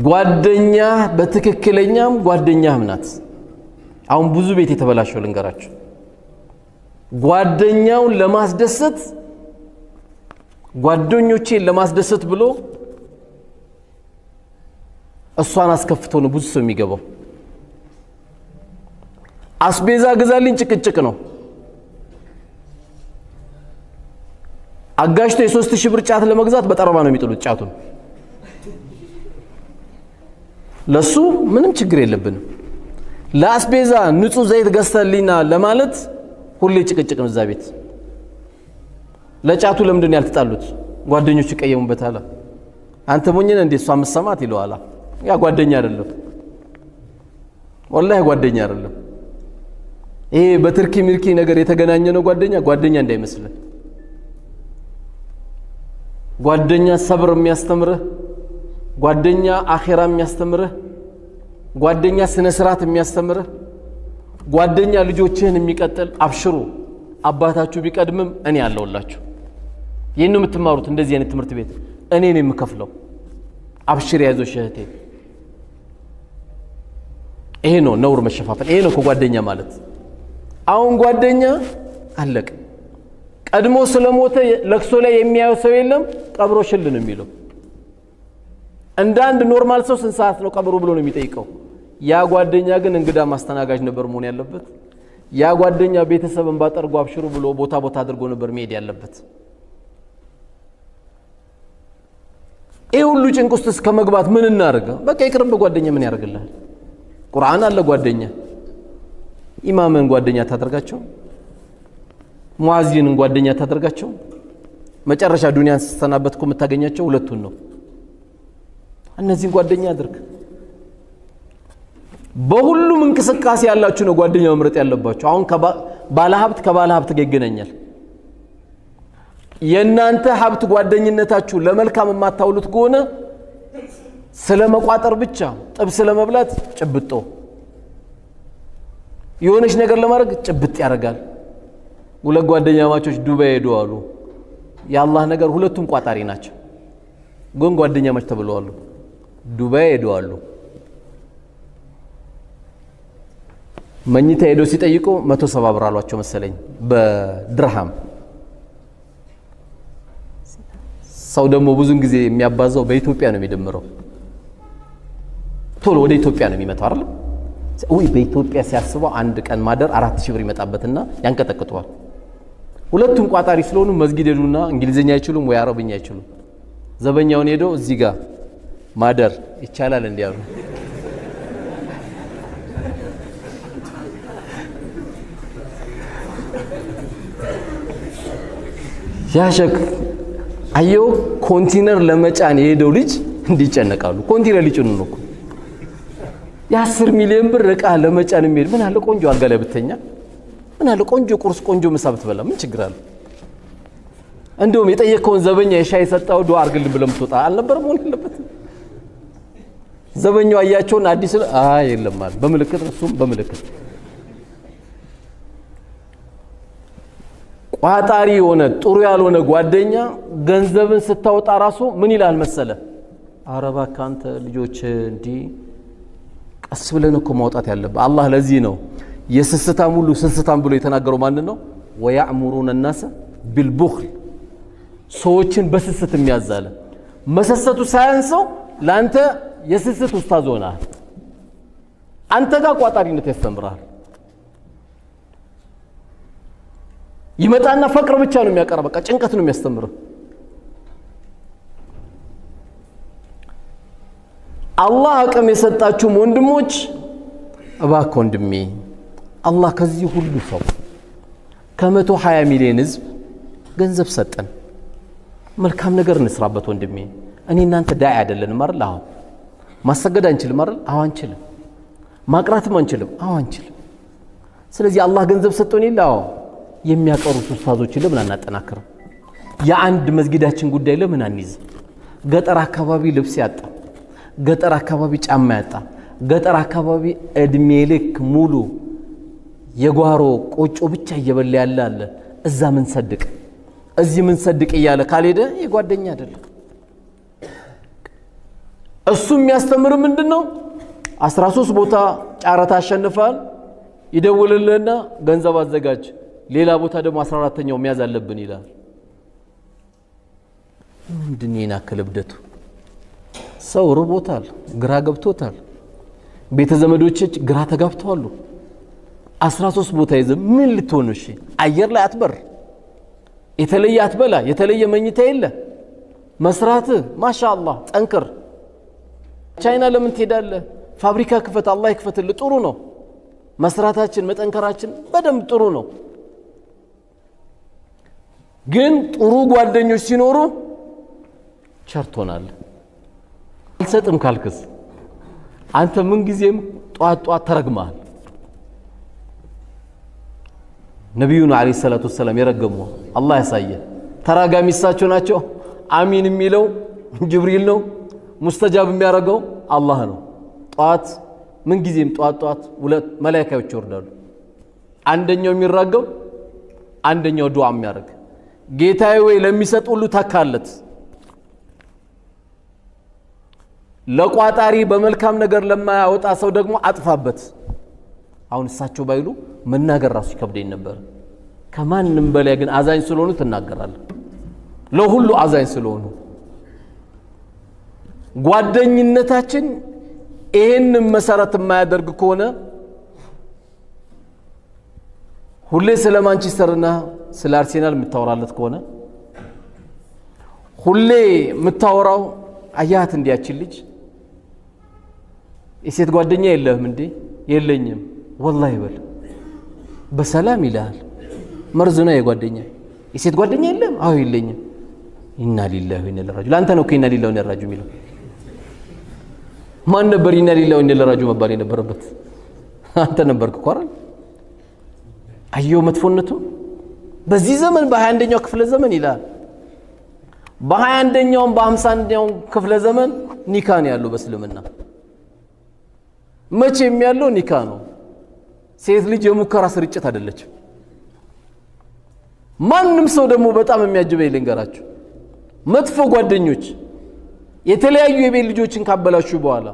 ጓደኛ በትክክለኛም ጓደኛም ናት አሁን ብዙ ቤት የተበላሸው ልንገራችሁ ጓደኛውን ለማስደሰት ጓደኞቼን ለማስደሰት ብሎ እሷን አስከፍቶ ነው ብዙ ሰው የሚገባው አስቤዛ ግዛልኝ ጭቅጭቅ ነው አጋሽቶ የ3000 ብር ጫት ለመግዛት በጠረባ ነው የሚጥሉት ጫቱን ለሱ ምንም ችግር የለብንም ለአስቤዛ ንጹህ ዘይት ገዝተልኝና ለማለት ሁሌ ጭቅጭቅ ነው እዛ ቤት ለጫቱ ለምንድን ያልተጣሉት ጓደኞቹ ቀየሙበታል አንተ ሞኝነ እንደ እሷ መሰማት ይለዋል ያ ጓደኛ አይደለም ወላሂ ጓደኛ አይደለም ይሄ በትርኪ ሚልኪ ነገር የተገናኘ ነው ጓደኛ እንዳይመስል ጓደኛ ሰብር የሚያስተምርህ ጓደኛ አኺራ የሚያስተምርህ ጓደኛ ስነ ስርዓት የሚያስተምርህ ጓደኛ ልጆችህን የሚቀጥል አብሽሩ አባታችሁ ቢቀድምም እኔ ያለውላችሁ ይሄን የምትማሩት እንደዚህ አይነት ትምህርት ቤት እኔ ነኝ የምከፍለው አብሽር ያይዞሽ እህቴ ይሄ ነው ነውር መሸፋፈን ይሄ ነው ጓደኛ ማለት አሁን ጓደኛ አለቀ ቀድሞ ስለሞተ ለክሶ ላይ የሚያየው ሰው የለም ቀብሮ ሽል ነው የሚለው እንደ አንድ ኖርማል ሰው ስንት ሰዓት ነው ቀብሩ ብሎ ነው የሚጠይቀው ያ ጓደኛ ግን እንግዳ ማስተናጋጅ ነበር መሆን ያለበት ያ ጓደኛ ቤተሰብን ባጠርጎ አብሽሩ ብሎ ቦታ አድርጎ ነበር መሄድ ያለበት ይሄ ሁሉ ጭንቅ ውስጥ እስከ መግባት ምን እናርጋ በቃ ይቅርብ ጓደኛ ምን ያርግልሃል ቁርአን አለ ጓደኛ ኢማምን ጓደኛ ታደርጋቸው ሙአዚንን ጓደኛ ታደርጋቸው መጨረሻ ዱንያን ስተናበትኩ የምታገኛቸው ሁለቱን ነው እነዚህን ጓደኛ አድርግ በሁሉም እንቅስቃሴ ያላችሁ ነው ጓደኛ መምረጥ ያለባችሁ አሁን ባለሀብት ከባለሀብት ጋር ይገናኛል የናንተ ሀብት ጓደኝነታችሁ ለመልካም የማታውሉት ከሆነ ስለመቋጠር ብቻ ጥብስ ለመብላት ጭብጦ የሆነች ነገር ለማድረግ ጭብጥ ያደርጋል ሁለት ጓደኛ ማቾች ዱባይ ሄዱ አሉ ያላህ ነገር ሁለቱም ቋጣሪ ናቸው ግን ጓደኛ ማች ተብለዋል ዱባይ ሄዱ አሉ መኝታ ሄዶ ሲጠይቁ 170 ብር አሏቸው መሰለኝ በድርሃም ሰው ደግሞ ብዙን ጊዜ የሚያባዛው በኢትዮጵያ ነው የሚደምረው ቶሎ ወደ ኢትዮጵያ ነው የሚመጣው አይደል ወይ በኢትዮጵያ ሲያስበው አንድ ቀን ማደር 4000 ብር ይመጣበትና ያንቀጠቅጠዋል ሁለቱም ቋጣሪ ስለሆኑ መስጊድ ሄዱና እንግሊዘኛ አይችሉም ወይ አረብኛ አይችሉም ዘበኛውን ሄዶ እዚህ ጋር ማደር ይቻላል እንዲያሉ ያሸክ አዮ ኮንቲነር ለመጫን የሄደው ልጅ እንዲጨነቃሉ ኮንቲነር ሊጭኑ ነው የ10 ሚሊዮን ብር ዕቃ ለመጫን የሚሄድ ምን አለ ቆንጆ አልጋ ላይ ብተኛ ምን አለ ቆንጆ ቁርስ ቆንጆ ምሳ ብትበላ ምን ችግር አለ እንደውም የጠየቀውን ዘበኛ የሻይ ሰጣው ዱአ አርግልን ብለም ተወጣ አልነበረም ሆነ ያለበት ዘበኛው አያቸውን አዲስ የለም ማለት በመልእክት እሱም በመልእክት ቋጣሪ ሆነ ጥሩ ያልሆነ ጓደኛ ገንዘብን ስታወጣ ራሱ ምን ይላል መሰለ አረባ ካንተ ልጆች እንዲ ቀስ ብለን እኮ ማውጣት ያለበት አላህ ለዚህ ነው የስስታም ሁሉ ስስታም ብሎ የተናገረው ማን ነው ወያእሙሩን الناس بالبخل ሰዎችን በስስት የሚያዛለ መሰሰቱ ሳያንሰው ላንተ የስስት ኡስታዝ ሆናል አንተ ጋር ቋጣሪነት ያስተምራል ይመጣና ፈቅር ብቻ ነው የሚያቀርበው በቃ ጭንቀት ነው የሚያስተምረው አላህ አቅም የሰጣችሁ ወንድሞች እባክህ ወንድሜ አላህ ከዚህ ሁሉ ሰው ከ120 ሚሊዮን ህዝብ ገንዘብ ሰጠን መልካም ነገር እንስራበት ወንድሜ እኔ እናንተ ዳይ አይደለንም አይደል አሁን ማሰገድ አንችልም አይደል አሁን አንችልም ማቅራትም አንችልም አሁን አንችልም ስለዚህ አላህ ገንዘብ ሰጠን ይላው የሚያቀሩት ኡስታዞችን ለምን አናጠናክረው የአንድ መስጊዳችን ጉዳይ ለምን አንይዝ ገጠር አካባቢ ልብስ ያጣ ገጠር አካባቢ ጫማ ያጣ ገጠር አካባቢ እድሜ ልክ ሙሉ የጓሮ ቆጮ ብቻ እየበላ ያለ አለ እዛ ምን ሰድቅ እዚህ ምን ሰድቅ እያለ ካልሄደ የጓደኛ አይደለም እሱ የሚያስተምር ምንድነው 13 ቦታ ጫራታ አሸንፋል ይደውልልህና ገንዘብ አዘጋጅ ሌላ ቦታ ደግሞ 14ኛው መያዝ አለብን ይላል ምንድነው የናከለብደቱ ሰው ርቦታል ግራ ገብቶታል ቤተ ዘመዶች ግራ ተጋብተዋል 13 ቦታ ይዘ ምን ልትሆን እሺ አየር ላይ አትበር የተለየ አትበላ የተለየ መኝታ የለ መስራት ማሻአላህ ጠንክር ቻይና ለምን ትሄዳለህ ፋብሪካ ክፈት አላህ ይክፈትልህ ጥሩ ነው መስራታችን መጠንከራችን በደም ጥሩ ነው ግን ጥሩ ጓደኞች ሲኖሩ ቸርቶናል አልሰጥም ካልክስ አንተ ምን ጊዜም ጧት ተረግመሃል። ነቢዩን ዓለይሂ ሰላቱ ወሰላም የረገሙ አላህ ያሳየ። ተራጋሚ እሳቸው ናቸው። አሚን የሚለው ጅብሪል ነው። ሙስተጃብ የሚያደርገው አላህ ነው። ጧት ምን ጊዜም ጧት ሁለት መላእክቶች ይወርዳሉ። አንደኛው የሚራገም አንደኛው ዱዓ የሚያደርግ ጌታዬ ወይ ለሚሰጥ ሁሉ ተካለት፣ ለቋጣሪ በመልካም ነገር ለማያወጣ ሰው ደግሞ አጥፋበት። አሁን እሳቸው ባይሉ መናገር ራሱ ይከብደኝ ነበር። ከማንም በላይ ግን አዛኝ ስለሆኑ ትናገራለህ። ለሁሉ አዛኝ ስለሆኑ ጓደኝነታችን ይሄንን መሰረት የማያደርግ ከሆነ ሁሌ ስለ ማንቸስተርና ስለ አርሴናል የምታወራለት ከሆነ ሁሌ የምታወራው አያት እንዲያችን ልጅ የሴት ጓደኛ የለህም እንዴ? የለኝም ወላሂ በል በሰላም ይላል። መርዝና የጓደኛ የሴት ጓደኛ የለም? አዎ የለኝም። ኢና ሊላሂ ወኢና ኢለይሂ ራጂዑን። አንተ ነው ኢና ሊላሂ ወኢና ኢለይሂ ራጂዑን የሚለው። ማን ነበር ኢና ሊላሂ ወኢና ኢለይሂ ራጂዑን መባል የነበረበት? አንተ ነበርክ እኮ አይደል? አየው መጥፎነቱ። በዚህ ዘመን በ21ኛው ክፍለ ዘመን ይላል። በ21ኛው በ51ኛው ክፍለ ዘመን ኒካ ነው ያለው በእስልምና። መቼም ያለው ኒካ ነው። ሴት ልጅ የሙከራ ስርጭት አይደለችም። ማንም ሰው ደግሞ በጣም የሚያጅበኝ ልንገራችሁ፣ መጥፎ ጓደኞች የተለያዩ የቤት ልጆችን ካበላሹ በኋላ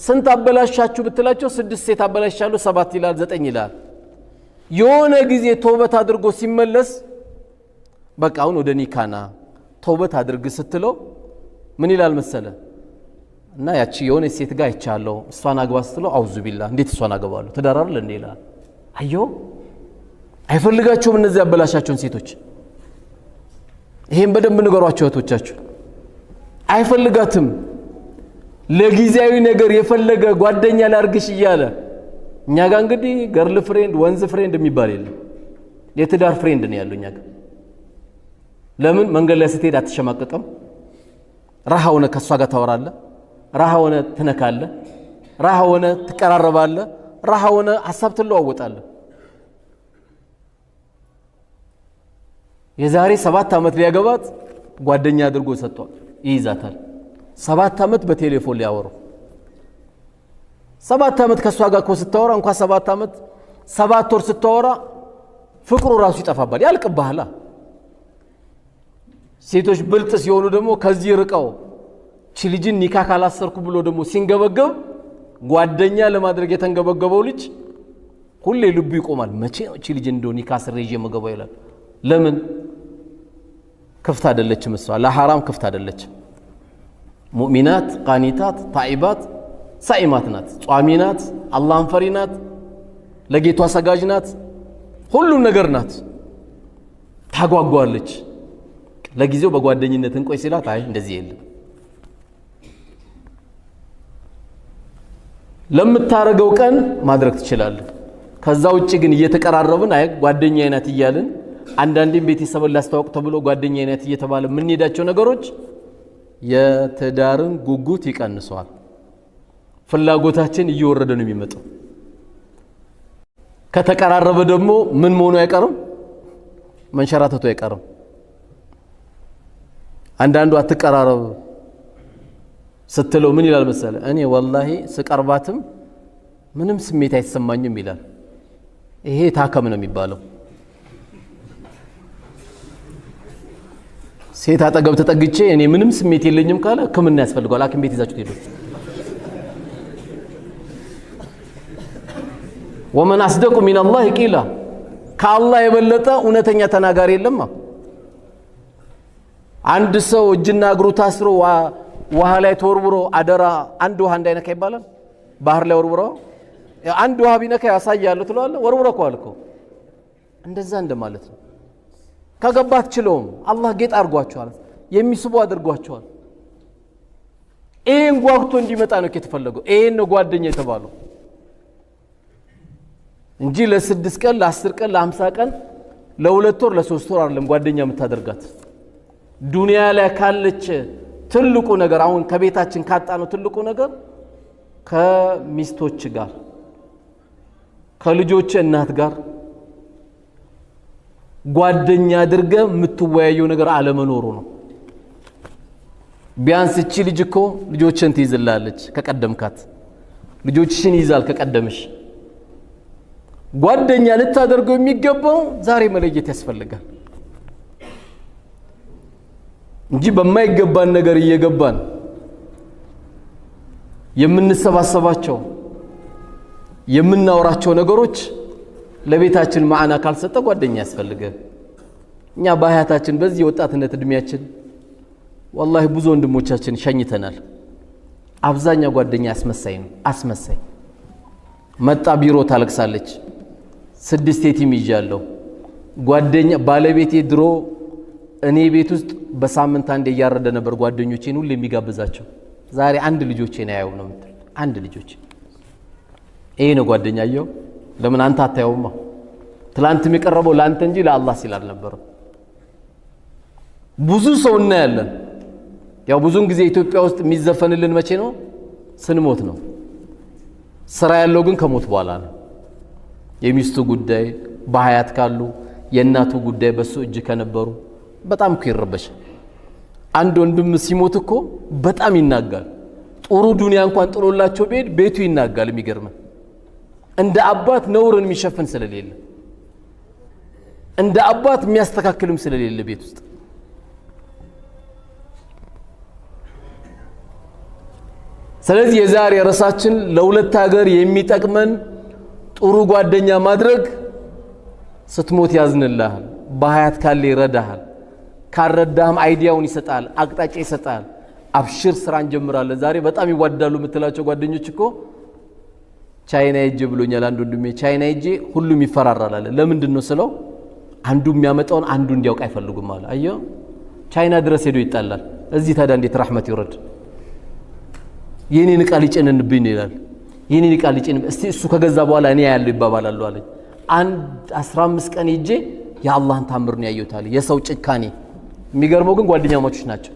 ስንት አበላሻችሁ ብትላቸው 6 ሴት አበላሻለሁ 7 ይላል 9 ይላል። የሆነ ጊዜ ተውበት አድርጎ ሲመለስ በቃ አሁን ወደ ኒካና ተውበት አድርግ ስትለው ምን ይላል መሰለ? እና ያቺ የሆነ ሴት ጋር አይቻለሁ እሷን አግባ ስትለው አውዙ ቢላ እንዴት እሷን አገባለሁ ትዳር አይደል እንዴ ይላል። አየው አይፈልጋቸውም እነዚህ ያበላሻቸውን ሴቶች። ይሄን በደንብ ንገሯቸው እህቶቻችሁ። አይፈልጋትም። ለጊዜያዊ ነገር የፈለገ ጓደኛ ላርግሽ እያለ እኛ ጋር እንግዲህ ገርል ፍሬንድ ወንዝ ፍሬንድ የሚባል የለም። የትዳር ፍሬንድ ነው ያለው እኛ ጋር። ለምን መንገድ ላይ ስትሄድ አትሸማቀቅም? ራሃ ሆነ ከሷ ጋር ታወራለህ፣ ራሃ ሆነ ትነካለህ፣ ራሃ ሆነ ትቀራረባለህ፣ ራሃ ሆነ ሐሳብ ትለዋወጣለህ። የዛሬ 7 ዓመት ሊያገባት ጓደኛ አድርጎ ሰጥቷል፣ ይይዛታል። 7 ዓመት በቴሌፎን ሊያወሩ 7 ዓመት ከሷ ጋር እኮ ስታወራ እንኳን 7 ዓመት 7 ወር ስታወራ ፍቅሩ ራሱ ይጠፋባል፣ ያልቅብሃል። ሴቶች ብልጥ ሲሆኑ ደግሞ ከዚህ ርቀው ቺ ልጅን ኒካ ካላሰርኩ ብሎ ደግሞ ሲንገበገብ ጓደኛ ለማድረግ የተንገበገበው ልጅ ሁሌ ልቡ ይቆማል። መቼ ነው ቺ ልጅ እንደው ኒካ ስሬ ይዤ መገባው ይላል። ለምን? ክፍት አይደለችም እሷ፣ ለሐራም ክፍት አይደለችም። ሙእሚናት ቃኒታት ታኢባት ሳኢማት ናት፣ ጿሚ ናት፣ አላህን ፈሪ ናት፣ ለጌቷ ሰጋጅ ናት፣ ሁሉም ነገር ናት። ታጓጓለች። ለጊዜው በጓደኝነት እንቆይ ሲላት አይ እንደዚህ የለም ለምታረገው ቀን ማድረግ ትችላለህ። ከዛ ውጪ ግን እየተቀራረብን አይ ጓደኛዬ ናት እያልን አንዳንዴም ቤተሰብን ላስተዋውቅ ተብሎ ጓደኛዬ ናት እየተባለ ምን ሄዳቸው ነገሮች የትዳርን ጉጉት ይቀንሰዋል። ፍላጎታችን እየወረደ ነው የሚመጣው። ከተቀራረበ ደግሞ ምን መሆኑ አይቀርም፣ መንሸራተቱ አይቀርም። አንዳንዱ አትቀራረብ ስትለው ምን ይላል መሰለ? እኔ ወላሂ ስቀርባትም ምንም ስሜት አይሰማኝም ይላል። ይሄ ታከም ነው የሚባለው። ሴት አጠገብ ተጠግቼ እኔ ምንም ስሜት የለኝም ካለ ሕክምና ያስፈልገዋል። ሐኪም ቤት ይዛችሁ ትሄዱ። ወመን አስደቁ ሚነላህ ቂላ፣ ከአላህ የበለጠ እውነተኛ ተናጋሪ የለም። አንድ ሰው እጅና እግሩ ታስሮ ውሃ ላይ ተወርውሮ አደራ አንድ ውሃ እንዳይነካ ይባላል። ባህር ላይ ወርውሮ አንድ ውሃ ቢነካ ያሳያሉ ትለዋለህ። ወርውሮ እኮ አልከው። እንደዛ እንደማለት ነው። ከገባት ችለውም አላህ ጌጥ አድርጓቸዋል፣ የሚስቡ አድርጓቸዋል። ይሄን ጓጉቶ እንዲመጣ ነው የተፈለገው። ይሄን ነው ጓደኛ የተባለው እንጂ ለ6 ቀን ለ10 ቀን ለ50 ቀን ለ2 ወር ለ3 ወር አይደለም ጓደኛ የምታደርጋት። ዱንያ ላይ ካለች ትልቁ ነገር አሁን ከቤታችን ካጣ ነው ትልቁ ነገር ከሚስቶች ጋር ከልጆች እናት ጋር ጓደኛ አድርገ የምትወያየው ነገር አለመኖሩ ነው። ቢያንስ እቺ ልጅ እኮ ልጆችን ትይዝላለች ከቀደምካት፣ ልጆችሽን ይዛል ከቀደምሽ። ጓደኛ ልታደርገው የሚገባው ዛሬ መለየት ያስፈልጋል እንጂ በማይገባን ነገር እየገባን የምንሰባሰባቸው የምናወራቸው ነገሮች ለቤታችን ማዕና ካልሰጠ ጓደኛ ያስፈልጋል። እኛ በሀያታችን በዚህ ወጣትነት እድሜያችን والله ብዙ ወንድሞቻችን ሸኝተናል። አብዛኛው ጓደኛ አስመሳይ ነው። አስመሳይ መጣ ቢሮ ታለቅሳለች። 6 የቲም ይዣለሁ ጓደኛ ባለቤቴ ድሮ እኔ ቤት ውስጥ በሳምንት አንዴ ያረደ ነበር ጓደኞቼን ሁሉ የሚጋብዛቸው። ዛሬ አንድ ልጆቼን ያየው ነው የምትል አንድ ልጆቼ ይሄ ነው ጓደኛየው። ለምን አንተ አታየውማ? ትላንት የሚቀርበው ላንተ እንጂ ለአላህ ሲል አልነበረም። ብዙ ሰው እናያለን። ያው ብዙን ጊዜ ኢትዮጵያ ውስጥ የሚዘፈንልን መቼ ነው? ስንሞት ነው። ስራ ያለው ግን ከሞት በኋላ ነው። የሚስቱ ጉዳይ በሀያት ካሉ የእናቱ ጉዳይ በሱ እጅ ከነበሩ በጣም እኮ ይረበሻል። አንድ ወንድም ሲሞት እኮ በጣም ይናጋል። ጥሩ ዱንያ እንኳን ጥሎላቸው ቤቱ ይናጋል። የሚገርም እንደ አባት ነውርን የሚሸፍን ስለሌለ እንደ አባት የሚያስተካክልም ስለሌለ ቤት ውስጥ ስለዚህ የዛሬ ራሳችን ለሁለት ሀገር የሚጠቅመን ጥሩ ጓደኛ ማድረግ ስትሞት ያዝንልሃል፣ በሀያት ካለ ይረዳሃል፣ ካረዳህም አይዲያውን ይሰጣል፣ አቅጣጫ ይሰጣል። አብሽር ስራ እንጀምራለን። ዛሬ በጣም ይዋዳሉ የምትላቸው ጓደኞች እኮ ቻይና ሄጄ ብሎኛል አንዱ ወንድሜ። ቻይና ሄጄ ሁሉም ይፈራራላል። ለምንድን ነው ስለው አንዱ የሚያመጣውን አንዱ እንዲያውቅ አይፈልጉም አለ። አየሁ ቻይና ድረስ ሄዶ ይጣላል። እዚህ ታዲያ እንዴት ረህመት ይወርድ? የኔን ቃል ይጭንብኝ ይላል። የኔን ቃል ይጭን እስቲ እሱ ከገዛ በኋላ እኔ ያለው ይባባላሉ አለኝ። አንድ 15 ቀን ሄጄ የአላህን ታምር ነው ያየሁት አለ። የሰው ጭካኔ የሚገርመው ግን ጓደኛሞች ናቸው።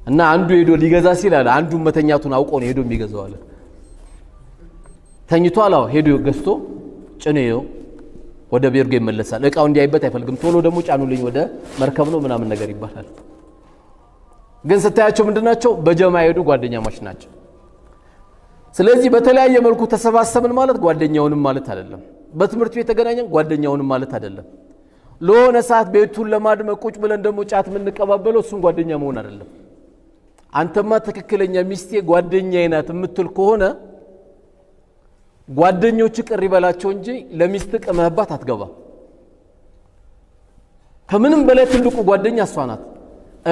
እና አንዱ ሄዶ ሊገዛ ሲል አለ አንዱ መተኛቱን አውቆ ነው ሄዶ የሚገዛው አለ። ተኝቷል። አዎ ሄዶ ገዝቶ ጭኔው ወደ ቤርጎ ይመለሳል። እቃው እንዲያይበት አይፈልግም። ቶሎ ደግሞ ጫኑልኝ ወደ መርከብ ነው ምናምን ነገር ይባላል። ግን ስታያቸው ምንድናቸው? በጀማ ሄዱ ጓደኛሞች ናቸው። ስለዚህ በተለያየ መልኩ ተሰባሰብን ማለት ጓደኛውንም ማለት አይደለም። በትምህርት ቤት ተገናኘን ጓደኛውንም ማለት አይደለም። ለሆነ ሰዓት ቤቱን ለማድመቅ ቁጭ ብለን ደግሞ ጫት የምንቀባበለው እሱን ጓደኛ መሆን አይደለም። አንተማ ትክክለኛ ሚስቴ ጓደኛዬ ናት የምትል ከሆነ ጓደኞች ቅር ይበላቸው እንጂ ለሚስት ቀመህባት አትገባ። ከምንም በላይ ትልቁ ጓደኛ እሷ ናት።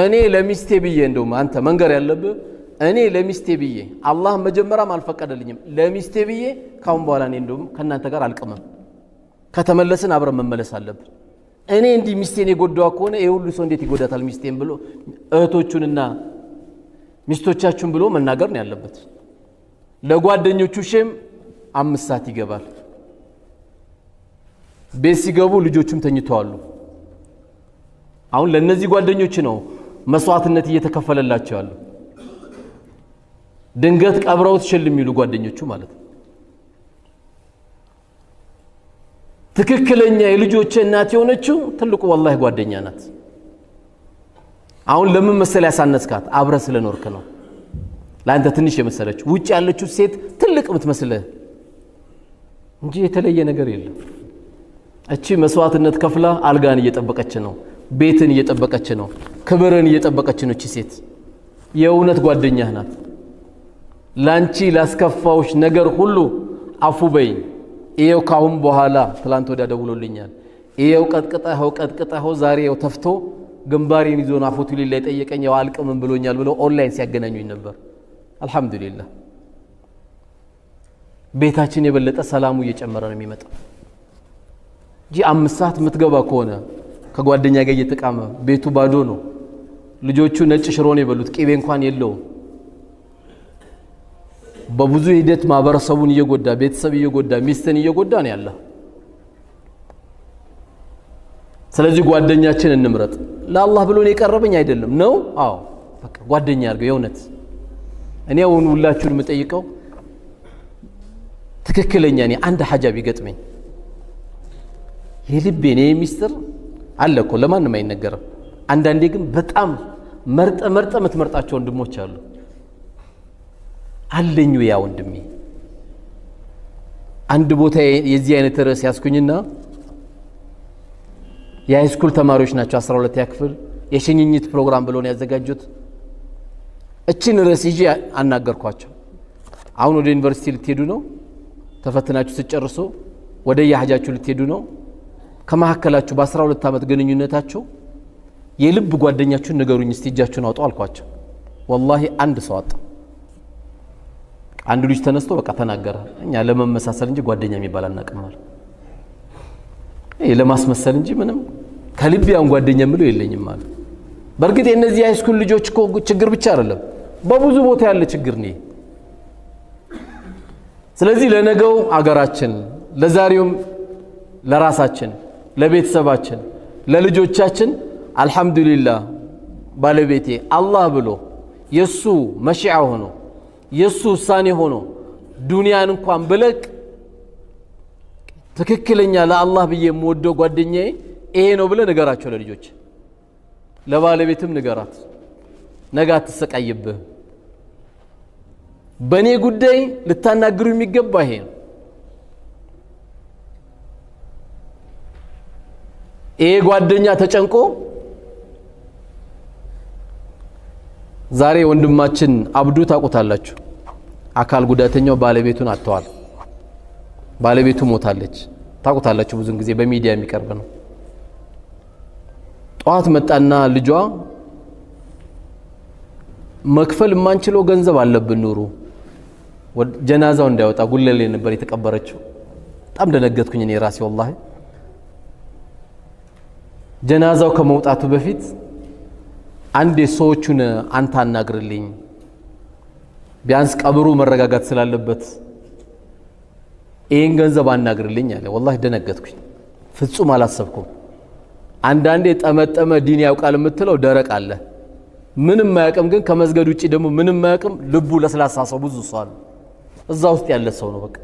እኔ ለሚስቴ ብዬ እንደውም አንተ መንገር ያለብህ እኔ ለሚስቴ ብዬ አላህ መጀመሪያም አልፈቀደልኝም። ለሚስቴ ብዬ ካሁን በኋላ እኔ እንደውም ከናንተ ጋር አልቀመም። ከተመለስን አብረን መመለስ አለብን። እኔ እንዲህ ሚስቴን የጎዳዋ ከሆነ ይሄ ሁሉ ሰው እንዴት ይጎዳታል ሚስቴን ብሎ እህቶቹንና ሚስቶቻችሁን ብሎ መናገር ነው ያለበት። ለጓደኞቹ ሼም 5 ሰዓት ይገባል። ቤት ሲገቡ ልጆቹም ተኝተዋል። አሁን ለነዚህ ጓደኞች ነው መስዋዕትነት እየተከፈለላቸው ያለው። ድንገት ቀብረውት ሸል የሚሉ ጓደኞቹ ማለት ነው። ትክክለኛ የልጆች እናት የሆነችው ትልቁ ወላሂ ጓደኛ ናት። አሁን ለምን መሰለ ያሳነስካት? አብረ ስለኖርክ ነው። ላንተ ትንሽ የመሰለች ውጭ ያለችው ሴት ትልቅ የምትመስልህ እንጂ የተለየ ነገር የለም። እቺ መስዋዕትነት ከፍላ አልጋን እየጠበቀች ነው፣ ቤትን እየጠበቀች ነው፣ ክብርን እየጠበቀች ነው። እቺ ሴት የእውነት ጓደኛህ ናት። ላንቺ ላስከፋውሽ ነገር ሁሉ አፉ በይ። ይሄው ካሁን በኋላ ትላንት ወዲያ ደውሎልኛል። ይሄው ቀጥቅጠኸው ዛሬ ይሄው ተፍቶ ግንባሬን ይዞ ናፎቱ ሊላይ ጠየቀኝ። ያው አልቅምም ብሎኛል ብሎ ኦንላይን ሲያገናኙኝ ነበር። አልহামዱሊላህ ቤታችን የበለጠ ሰላሙ እየጨመረ ነው የሚመጣው እንጂ 5 ሰዓት የምትገባ ከሆነ ከጓደኛ ጋር እየተቃመ ቤቱ ባዶ ነው። ልጆቹ ነጭ ሽሮ ነው የበሉት፣ ቂቤ እንኳን የለው። በብዙ ሂደት ማህበረሰቡን እየጎዳ ቤተሰብ እየጎዳ ሚስትን እየጎዳ ነው ያለው። ስለዚህ ጓደኛችን እንምረጥ። ለአላህ ብሎ ነው የቀረበኝ አይደለም ነው። አዎ በቃ ጓደኛ አድርገው የእውነት እኔ አሁን ሁላችሁን የምጠይቀው ትክክለኛ እኔ አንድ ሐጃ ቢገጥመኝ የልቤ ነው ሚስጥር አለ እኮ ለማንም አይነገርም። አንዳንዴ ግን በጣም መርጠ የምትመርጣቸው ወንድሞች አሉ። አለኝ ያ ወንድሜ አንድ ቦታ የዚህ አይነት ርዕስ ያስኩኝና የሃይስኩል ተማሪዎች ናቸው 12ኛ ክፍል የሽኝኝት ፕሮግራም ብለው ነው ያዘጋጁት። እቺን ርዕስ ይዤ አናገርኳቸው። አሁን ወደ ዩኒቨርሲቲ ልትሄዱ ነው፣ ተፈትናችሁ ሲጨርሱ ወደ የሐጃችሁ ልትሄዱ ነው። ከመሐከላችሁ በ12 ዓመት ግንኙነታችሁ የልብ ጓደኛችሁን ንገሩኝ እስቲ እጃችሁን አውጡ አልኳቸው። ወላሂ አንድ ሰው አጣ። አንድ ልጅ ተነስቶ በቃ ተናገረ። እኛ ለመመሳሰል እንጂ ጓደኛ የሚባል አናውቅም አለ። ለማስመሰል እንጂ ምንም ከልብ ያን ጓደኛ ምለው የለኝም አለ። በርግጥ የነዚህ ሃይስኩል ልጆች እኮ ችግር ብቻ አይደለም በብዙ ቦታ ያለ ችግር ነው። ስለዚህ ለነገው አገራችን ለዛሬውም ለራሳችን ለቤተሰባችን ለልጆቻችን አልহামዱሊላህ ባለቤቴ አላህ ብሎ የሱ መሽዓ ሆኖ የሱ ውሳኔ ሆኖ ዱንያን እንኳን ብለቅ ትክክለኛ ለአላህ ብዬ የምወደው ጓደኛዬ ይሄ ነው ብለ ንገራቸው ለልጆች። ለባለቤትም ንገራት፣ ነገ አትሰቃይብህ። በኔ ጉዳይ ልታናግሩ የሚገባ ይሄ ነው። ይሄ ጓደኛ ተጨንቆ ዛሬ ወንድማችን አብዱ ታውቁታላችሁ። አካል ጉዳተኛው ባለቤቱን አጥተዋል። ባለቤቱ ሞታለች። ታውቁታላችሁ፣ ብዙን ጊዜ በሚዲያ የሚቀርብ ነው። ጧት መጣና ልጇ መክፈል ማንችለው ገንዘብ አለብን ኑሩ ጀናዛው እንዳይወጣ ጉለሌ ነበር የተቀበረችው። በጣም ደነገጥኩኝ እኔ ራሴ والله። ጀናዛው ከመውጣቱ በፊት አንድ ሰዎቹን አንተ አናግርልኝ ቢያንስ ቀብሩ መረጋጋት ስላለበት ይሄን ገንዘብ አናግርልኝ አለ። والله ደነገጥኩኝ፣ ፍጹም አላሰብኩም። አንዳንዴ ጠመጠመ ዲን ያውቃል የምትለው ደረቅ አለ፣ ምንም ማያቀም ግን ከመስገድ ውጪ ደግሞ ምንም ማያቀም ልቡ ለስላሳ ሰው ብዙ ሰው አለ። እዛ ውስጥ ያለ ሰው ነው። በቃ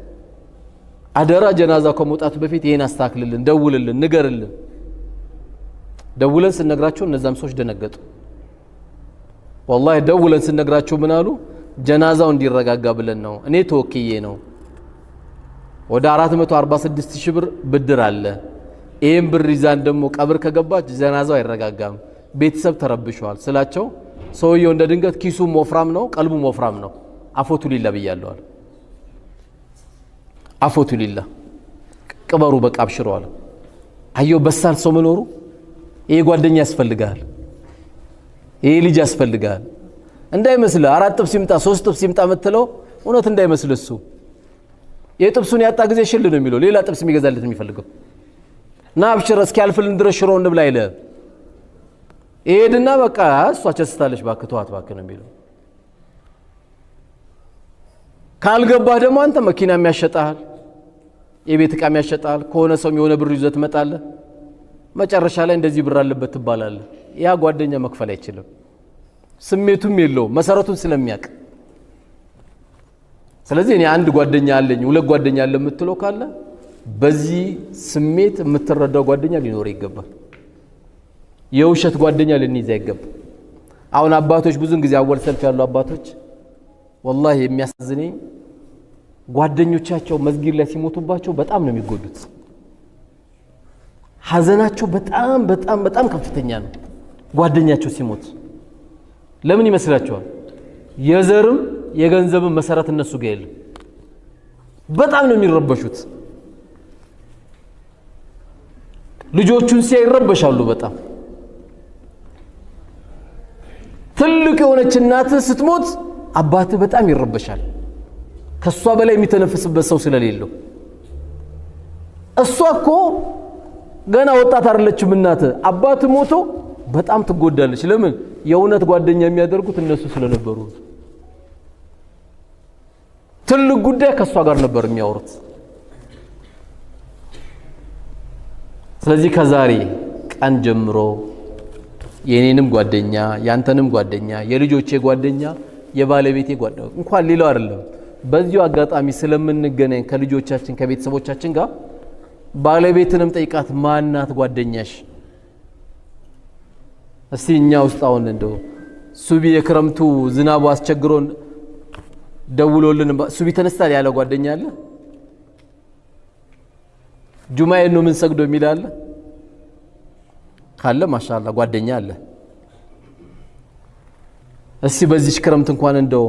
አደራ ጀናዛው ከመውጣቱ በፊት ይሄን አስተካክልልን፣ ደውልልን፣ ንገርልን። ደውለን ስንነግራቸው እነዛም ሰዎች ደነገጡ። والله ደውለን ስንነግራቸው ምን አሉ? ጀናዛው እንዲረጋጋ ብለን ነው፣ እኔ ተወክዬ ነው። ወደ 446,000 ብር ብድር አለ። ይሄን ብር ይዛን ደግሞ ቀብር ከገባች ጀናዛው አይረጋጋም፣ ቤተሰብ ተረብሸዋል ስላቸው ሰውየው እንደ ድንገት ኪሱ ወፍራም ነው፣ ቀልቡ ወፍራም ነው። አፎቱ ሊላ ብያለሁ አለ። አፎቱ ሊላ ቅበሩ በቃ አብሽሩ አለ። አየው በሳል ሰው መኖሩ። ይሄ ጓደኛ ያስፈልጋል፣ ይሄ ልጅ ያስፈልጋል። እንዳይመስል 4 ጥብስ ይምጣ 3 ጥብስ ይምጣ መተለው እውነት እንዳይመስል እሱ የጥብሱን ያጣ ጊዜ ሽል ነው የሚለው፣ ሌላ ጥብስ የሚገዛለት የሚፈልገው ና አብሽር እስኪ አልፍልን ድረስ ሽሮ እንብላ ይለ ይሄድና በቃ እሷ ቸስታለች ባክቷት ባክ ነው የሚለው። ካልገባህ ደግሞ አንተ መኪና የሚያሸጣል፣ የቤት ዕቃ የሚያሸጣል፣ ከሆነ ሰው የሆነ ብር ይዘህ ትመጣለህ። መጨረሻ ላይ እንደዚህ ብር አለበት ትባላለህ። ያ ጓደኛ መክፈል አይችልም፣ ስሜቱም የለውም መሰረቱን ስለሚያውቅ። ስለዚህ እኔ አንድ ጓደኛ አለኝ ሁለት ጓደኛ አለ የምትለው ካለ በዚህ ስሜት የምትረዳው ጓደኛ ሊኖር ይገባል። የውሸት ጓደኛ ልንይዝ አይገባም። አሁን አባቶች ብዙን ጊዜ አወል ሰልፍ ያሉ አባቶች والله የሚያሳዝነኝ ጓደኞቻቸው መስጊድ ላይ ሲሞቱባቸው በጣም ነው የሚጎዱት። ሐዘናቸው በጣም በጣም በጣም ከፍተኛ ነው ጓደኛቸው ሲሞት። ለምን ይመስላችኋል? የዘርም የገንዘብም መሰረት እነሱ ጋር የለም። በጣም ነው የሚረበሹት። ልጆቹን ሲያይረበሻሉ በጣም። ትልቅ የሆነች እናት ስትሞት አባት በጣም ይረበሻል፣ ከሷ በላይ የሚተነፍስበት ሰው ስለሌለው። እሷ እኮ ገና ወጣት አይደለችም እናት፣ አባት ሞቶ በጣም ትጎዳለች። ለምን? የእውነት ጓደኛ የሚያደርጉት እነሱ ስለነበሩ። ትልቅ ጉዳይ ከሷ ጋር ነበር የሚያወሩት። ስለዚህ ከዛሬ ቀን ጀምሮ የኔንም ጓደኛ ያንተንም ጓደኛ የልጆቼ ጓደኛ የባለቤቴ ጓደኛ እንኳን ሌላው አይደለም በዚሁ አጋጣሚ ስለምንገናኝ ከልጆቻችን ከቤተሰቦቻችን ጋር ባለቤትንም ጠይቃት ማናት ጓደኛሽ እስቲ እኛ ውስጥ አሁን እንደው ሱቢ የክረምቱ ዝናቡ አስቸግሮን ደውሎልን ሱቢ ተነስታል ያለ ጓደኛ አለ ጁማኤ ነው ምን ሰግዶ የሚላል ካለ ማሻአላ ጓደኛ አለ እስቲ በዚህ ክረምት እንኳን እንደው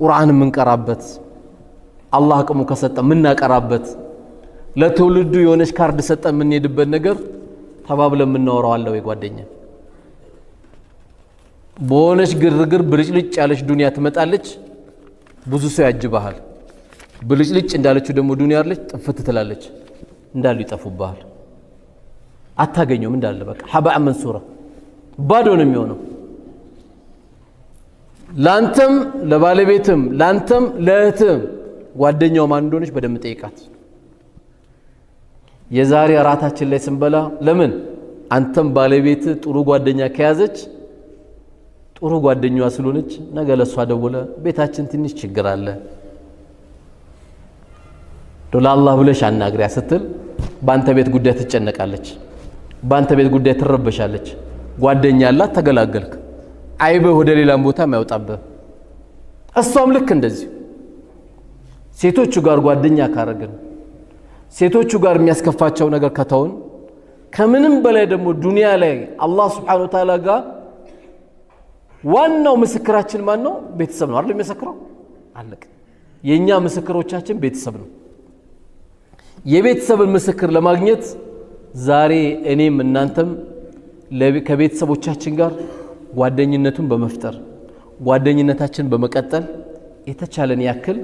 ቁርአን ምንቀራበት አላህ አቅሙ ከሰጠ ምናቀራበት ለትውልዱ የሆነች ካርድ ሰጠ ምን ሄድበት ነገር ተባብለ ምናወራው አለ ወይ ጓደኛ በሆነች ግርግር ብልጭልጭ ያለች ዱንያ ትመጣለች ብዙ ሰው ያጅባሃል ብልጭልጭ እንዳለችው ደግሞ ዱንያ አለች ጥፍት ትላለች እንዳሉ ይጠፉባሃል አታገኙም እንዳለ በቃ ሐባእ መንሱራ ባዶ ነው የሚሆነው ላንተም ለባለቤትም ላንተም ለእህትም ጓደኛው ማን እንደሆነች በደም ጠይቃት የዛሬ አራታችን ላይ ስንበላ ለምን አንተም ባለቤት ጥሩ ጓደኛ ከያዘች ጥሩ ጓደኛዋ ስለሆነች ነገ ለሷ ደውለ ቤታችን ትንሽ ችግር አለ ለአላህ ብለሽ አናግሪያ ስትል ባንተ ቤት ጉዳይ ትጨነቃለች ባንተ ቤት ጉዳይ ትረበሻለች ጓደኛ አላት ተገላገልክ አይበ ወደ ሌላም ቦታ ማይወጣበት እሷም ልክ እንደዚህ ሴቶቹ ጋር ጓደኛ ካረገን ሴቶቹ ጋር የሚያስከፋቸው ነገር ከተውን ከምንም በላይ ደግሞ ዱንያ ላይ አላህ Subhanahu Wa Ta'ala ጋር ዋናው ምስክራችን ማን ነው ቤተሰብ ነው አይደል የሚመሰክረው አለቀ የኛ ምስክሮቻችን ቤተሰብ ነው የቤተሰብን ምስክር ለማግኘት ዛሬ እኔም እናንተም ከቤተሰቦቻችን ጋር ጓደኝነቱን በመፍጠር ጓደኝነታችን በመቀጠል የተቻለን ያክል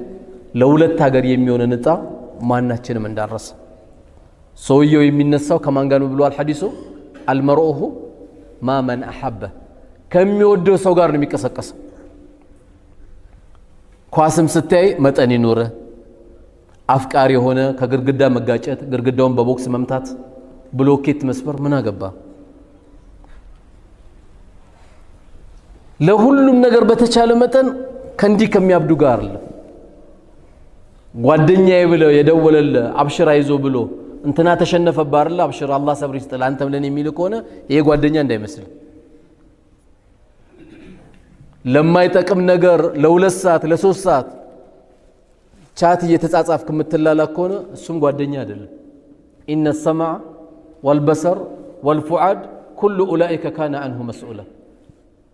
ለሁለት ሀገር የሚሆነ ንጣ ማናችንም እንዳረሰ ሰውየው የሚነሳው ከማን ጋር ነው ብሏል ሐዲሱ አልመርኡሁ ማመን አሐበ ከሚወደው ሰው ጋር ነው የሚቀሰቀሰው ኳስም ስታይ መጠን ይኖረ አፍቃሪ የሆነ ከግርግዳ መጋጨት ግርግዳውን በቦክስ መምታት ብሎኬት መስበር ምን አገባ ለሁሉም ነገር በተቻለ መጠን ከንዲ ከሚያብዱ ጋር አለ ጓደኛዬ ብለው የደወለለ አብሽራ ይዞ ብሎ እንትና ተሸነፈ ባርላ አብሽራ አላህ ሰብር ይስጥል አንተም ለኔ የሚል ከሆነ ይሄ ጓደኛ እንዳይመስል ለማይጠቅም ነገር ለ2 ሰዓት ለ3 ሰዓት ቻት እየተጻጻፍክ ምትላላ ከሆነ እሱም ጓደኛ አይደለም ኢነ السمع والبصر والفؤاد كل اولئك كان عنه مسؤولا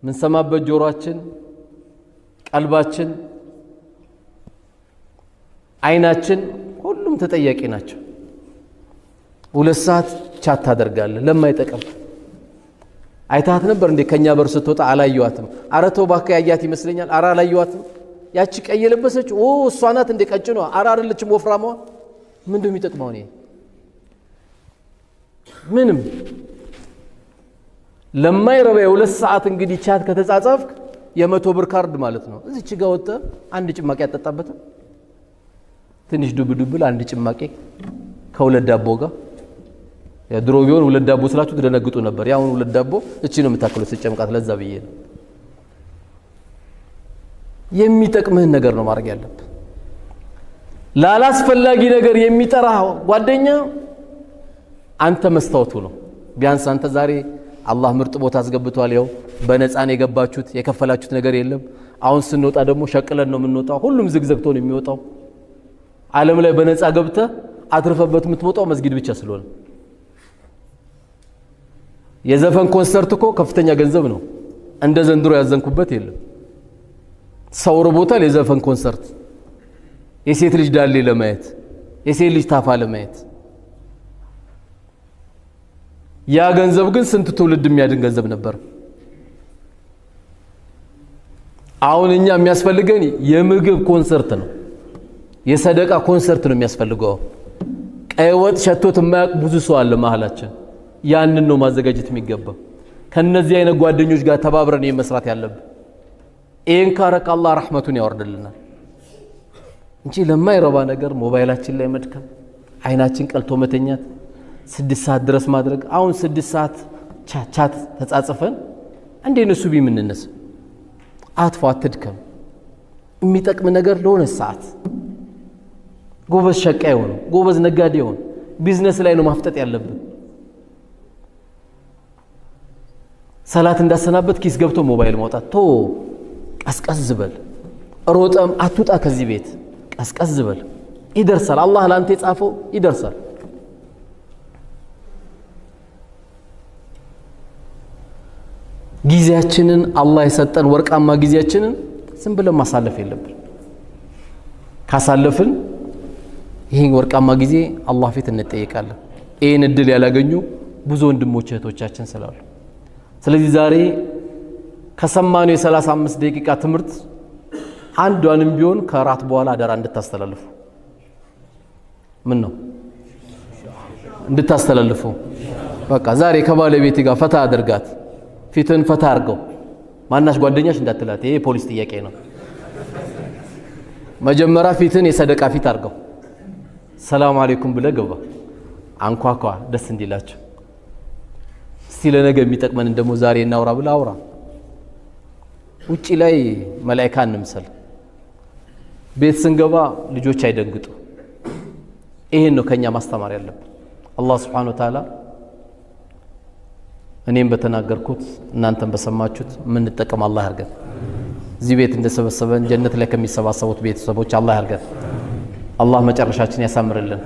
من ሰማበት ጆሮአችን ቀልባችን አይናችን ሁሉም ተጠያቂ ናቸው 2 ሰዓት ቻት ታደርጋለህ ለማይጠቅም አይታት ነበር እንዴ ከኛ በር ስትወጣ አላየዋትም አረተው ባካ ያያት ይመስለኛል አራ አላየዋትም ያቺ ቀይ የለበሰች እሷ ናት እንዴ ቀጭኗ አራ አይደለችም ወፍራሟ ምንድነው የሚጠቅመው ነው ምንም ለማይረባ የ2 ሰዓት እንግዲህ ቻት ከተጻጻፍክ የ100 ብር ካርድ ማለት ነው እዚች ጋር ወጣ አንድ ጭማቂ ያጠጣበት ትንሽ ዱብዱብል አንድ ጭማቂ ከሁለት ዳቦ ጋር የድሮ ቢሆን ሁለት ዳቦ ስላችሁ ተደነግጡ ነበር ያውን ሁለት ዳቦ እቺ ነው የምታከለው ሲጨምቃት ለዛ ብዬ ነው የሚጠቅምህን ነገር ነው ማድረግ ያለብህ ላላስፈላጊ ነገር የሚጠራ ጓደኛ አንተ መስታወቱ ነው ቢያንስ አንተ ዛሬ አላህ ምርጥ ቦታ አስገብቷል ያው በነፃን የገባችሁት የከፈላችሁት ነገር የለም አሁን ስንወጣ ደግሞ ሸቅለን ነው የምንወጣው ሁሉም ዝግዘግቶ ነው የሚወጣው ዓለም ላይ በነፃ ገብተ አትርፈበት የምትወጣው መስጊድ ብቻ ስለሆነ የዘፈን ኮንሰርት እኮ ከፍተኛ ገንዘብ ነው እንደ ዘንድሮ ያዘንኩበት የለም ሰው ርቦታል የዘፈን ኮንሰርት የሴት ልጅ ዳሌ ለማየት የሴት ልጅ ታፋ ለማየት ያ ገንዘብ ግን ስንት ትውልድ የሚያድን ገንዘብ ነበር አሁን እኛ የሚያስፈልገን የምግብ ኮንሰርት ነው የሰደቃ ኮንሰርት ነው የሚያስፈልገው ቀይ ወጥ ሸቶት የማያውቅ ብዙ ሰው አለ መሃላችን ያንን ነው ማዘጋጀት የሚገባው ከነዚህ አይነት ጓደኞች ጋር ተባብረን መስራት ያለብን ይሄን ካረክ አላህ ረህመቱን ያወርድልናል እንጂ ለማይረባ ነገር ሞባይላችን ላይ መድከም አይናችን ቀልቶ መተኛት 6 ሰዓት ድረስ ማድረግ አሁን 6 ሰዓት ቻት ተጻጽፈን እንዴ ነው ሱቢ ምንነስ አጥፋ አትድከም የሚጠቅም ነገር ለሆነ ሰዓት ጎበዝ ሸቃይ ሆኖ ጎበዝ ነጋዴ ሆኖ ቢዝነስ ላይ ነው ማፍጠጥ ያለብን። ሰላት እንዳሰናበት ኪስ ገብቶ ሞባይል ማውጣት ቶ ቀስቀስ ዝበል ሮጠም አትውጣ ከዚህ ቤት ቀስቀስ ዝበል ይደርሳል። አላህ ላንተ የጻፈው ይደርሳል። ጊዜያችንን አላህ የሰጠን ወርቃማ ጊዜያችንን ዝም ብለን ማሳለፍ የለብን። ካሳለፍን ይሄን ወርቃማ ጊዜ አላህ ፊት እንጠየቃለን። ይሄን እድል ያላገኙ ብዙ ወንድሞች እህቶቻችን ስላሉ ስለዚህ ዛሬ ከሰማነው የ35 ደቂቃ ትምህርት አንዷንም ቢሆን ከራት በኋላ አደራ እንድታስተላልፉ ምን ነው እንድታስተላልፉ በቃ ዛሬ ከባለቤት ጋር ፈታ አድርጋት ፊትን ፈታ አርገው ማናሽ ጓደኛሽ እንዳትላት ይሄ ፖሊስ ጥያቄ ነው። መጀመሪያ ፊትን የሰደቃ ፊት አርገው ሰላም አለይኩም ብለ ገባ አንኳኳ ደስ እንዲላችሁ እስቲ ለነገ የሚጠቅመን ደሞ ዛሬ እናውራ ብለ አውራ። ውጪ ላይ መላእክት እንምሰል ቤት ስንገባ ልጆች አይደንግጡ። ይሄን ነው ከኛ ማስተማር ያለብን። አላህ Subhanahu Wa Ta'ala እኔም በተናገርኩት እናንተም በሰማችሁት ምን ተጠቀም አላህ ያርገን። እዚህ ቤት እንደሰበሰበን ጀነት ላይ ከሚሰባሰቡት ቤተሰቦች አላህ ያርገን። አላህ መጨረሻችን ያሳምርልን።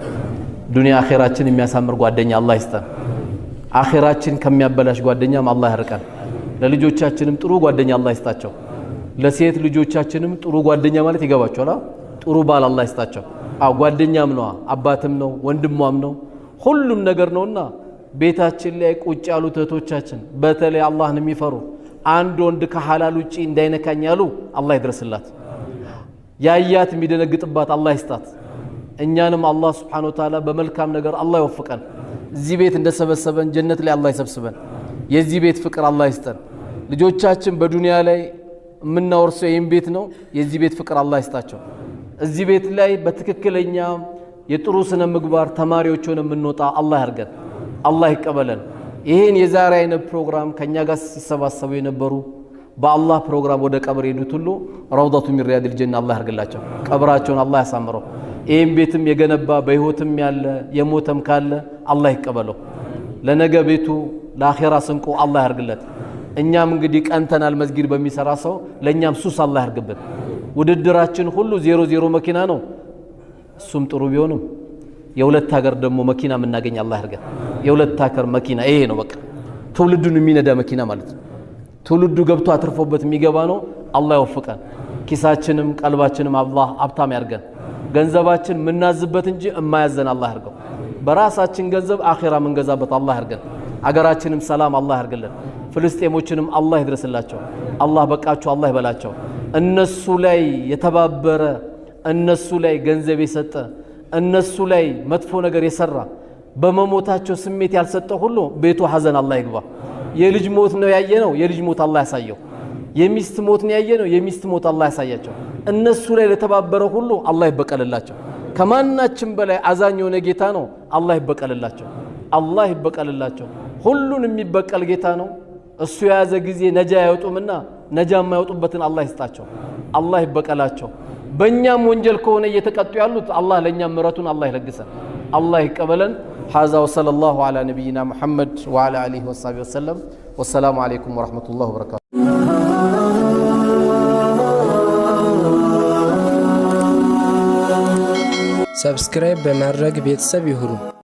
ዱንያ አኺራችን የሚያሳምር ጓደኛ አላህ ይስጠን። አኺራችን ከሚያበላሽ ጓደኛም አላህ ያርቀን። ለልጆቻችንም ጥሩ ጓደኛ አላህ ይስጣቸው። ለሴት ልጆቻችንም ጥሩ ጓደኛ ማለት ይገባቸዋል። ጥሩ ባል አላህ ይስጣቸው። ጓደኛም ነው አባትም ነው ወንድሟም ነው ሁሉም ነገር ነውና ቤታችን ላይ ቁጭ ያሉት እህቶቻችን በተለይ አላህን የሚፈሩ አንድ ወንድ ከሐላል ውጪ እንዳይነካኝ ያሉ አላህ ይድረስላት። ያያት የሚደነግጥባት አላህ ይስጣት። እኛንም አላህ Subhanahu Wa Ta'ala በመልካም ነገር አላህ ይወፍቀን። እዚህ ቤት እንደሰበሰበን ጀነት ላይ አላህ ይሰብስበን። የዚህ ቤት ፍቅር አላህ ይስጠን። ልጆቻችን በዱንያ ላይ የምናወርሰው ይህን ቤት ነው። የዚህ ቤት ፍቅር አላህ ይስጣቸው። እዚህ ቤት ላይ በትክክለኛ የጥሩ ስነ ምግባር ተማሪዎች ሆነን የምንወጣ አላህ ያርገን። አላህ ይቀበለን። ይሄን የዛሬ አይነት ፕሮግራም ከኛ ጋር ሲሰባሰቡ የነበሩ በአላህ ፕሮግራም ወደ ቀብር ሄዱት ሁሉ ረውዳቱ ሚን ሪያዲል ጀና አላህ ያርግላቸው። ቀብራቸውን አላህ ያሳምረው። ይሄን ቤትም የገነባ በህይወትም ያለ የሞተም ካለ አላህ ይቀበለው። ለነገ ቤቱ ለአኺራ ስንቁ አላህ ያርግለት። እኛም እንግዲህ ቀንተናል መስጊድ በሚሰራ ሰው ለኛም ሱስ አላህ ያርግበት። ውድድራችን ሁሉ 00 መኪና ነው። እሱም ጥሩ ቢሆንም የሁለት ሀገር ደግሞ መኪና የምናገኝ አላህ ያርገን። የሁለት ሀገር መኪና ይሄ ነው በቃ ትውልዱን የሚነዳ መኪና ማለት ነው። ትውልዱ ገብቶ አትርፎበት የሚገባ ነው። አላህ ይወፍቀን። ኪሳችንም ቀልባችንም አላህ ሀብታም ያርገን። ገንዘባችን ምናዝበት እንጂ የማያዘን አላህ ያርገው። በራሳችን ገንዘብ አኺራ መንገዛበት አላህ ያርገን። አገራችንም ሰላም አላህ ያርግልን። ፍልስጤሞችንም አላህ ይድረስላቸው። አላህ በቃቸው አላህ ይበላቸው። እነሱ ላይ የተባበረ እነሱ ላይ ገንዘብ የሰጠ እነሱ ላይ መጥፎ ነገር የሰራ በመሞታቸው ስሜት ያልሰጠ ሁሉ ቤቱ ሐዘን አላህ ይግባ። የልጅ ሞት ነው ያየነው የልጅ ሞት አላህ ያሳየው። የሚስት ሞት ነው ያየነው የሚስት ሞት አላህ ያሳያቸው። እነሱ ላይ ለተባበረ ሁሉ አላህ ይበቀልላቸው። ከማናችን በላይ አዛኝ የሆነ ጌታ ነው። አላህ ይበቀልላቸው። አላህ ይበቀልላቸው። ሁሉን የሚበቀል ጌታ ነው። እሱ የያዘ ጊዜ ነጃ ያወጡምና ነጃ የማይወጡበትን አላህ ይስጣቸው። አላህ ይበቀላቸው። በእኛም ወንጀል ከሆነ እየተቀጡ ያሉት አላህ ለእኛም ምሕረቱን አላህ ይለግሰን። አላህ ይቀበለን። ሀዛ ወሰለ ላሁ ዐላ ነቢይና ሙሐመድ ወዐላ አሊሂ ወሰሐቢሂ ወሰለም። ወሰላሙ ዐለይኩም ወረሕመቱላሂ ወበረካቱ። ሰብስክራይብ በማድረግ ቤተሰብ ይሁኑ።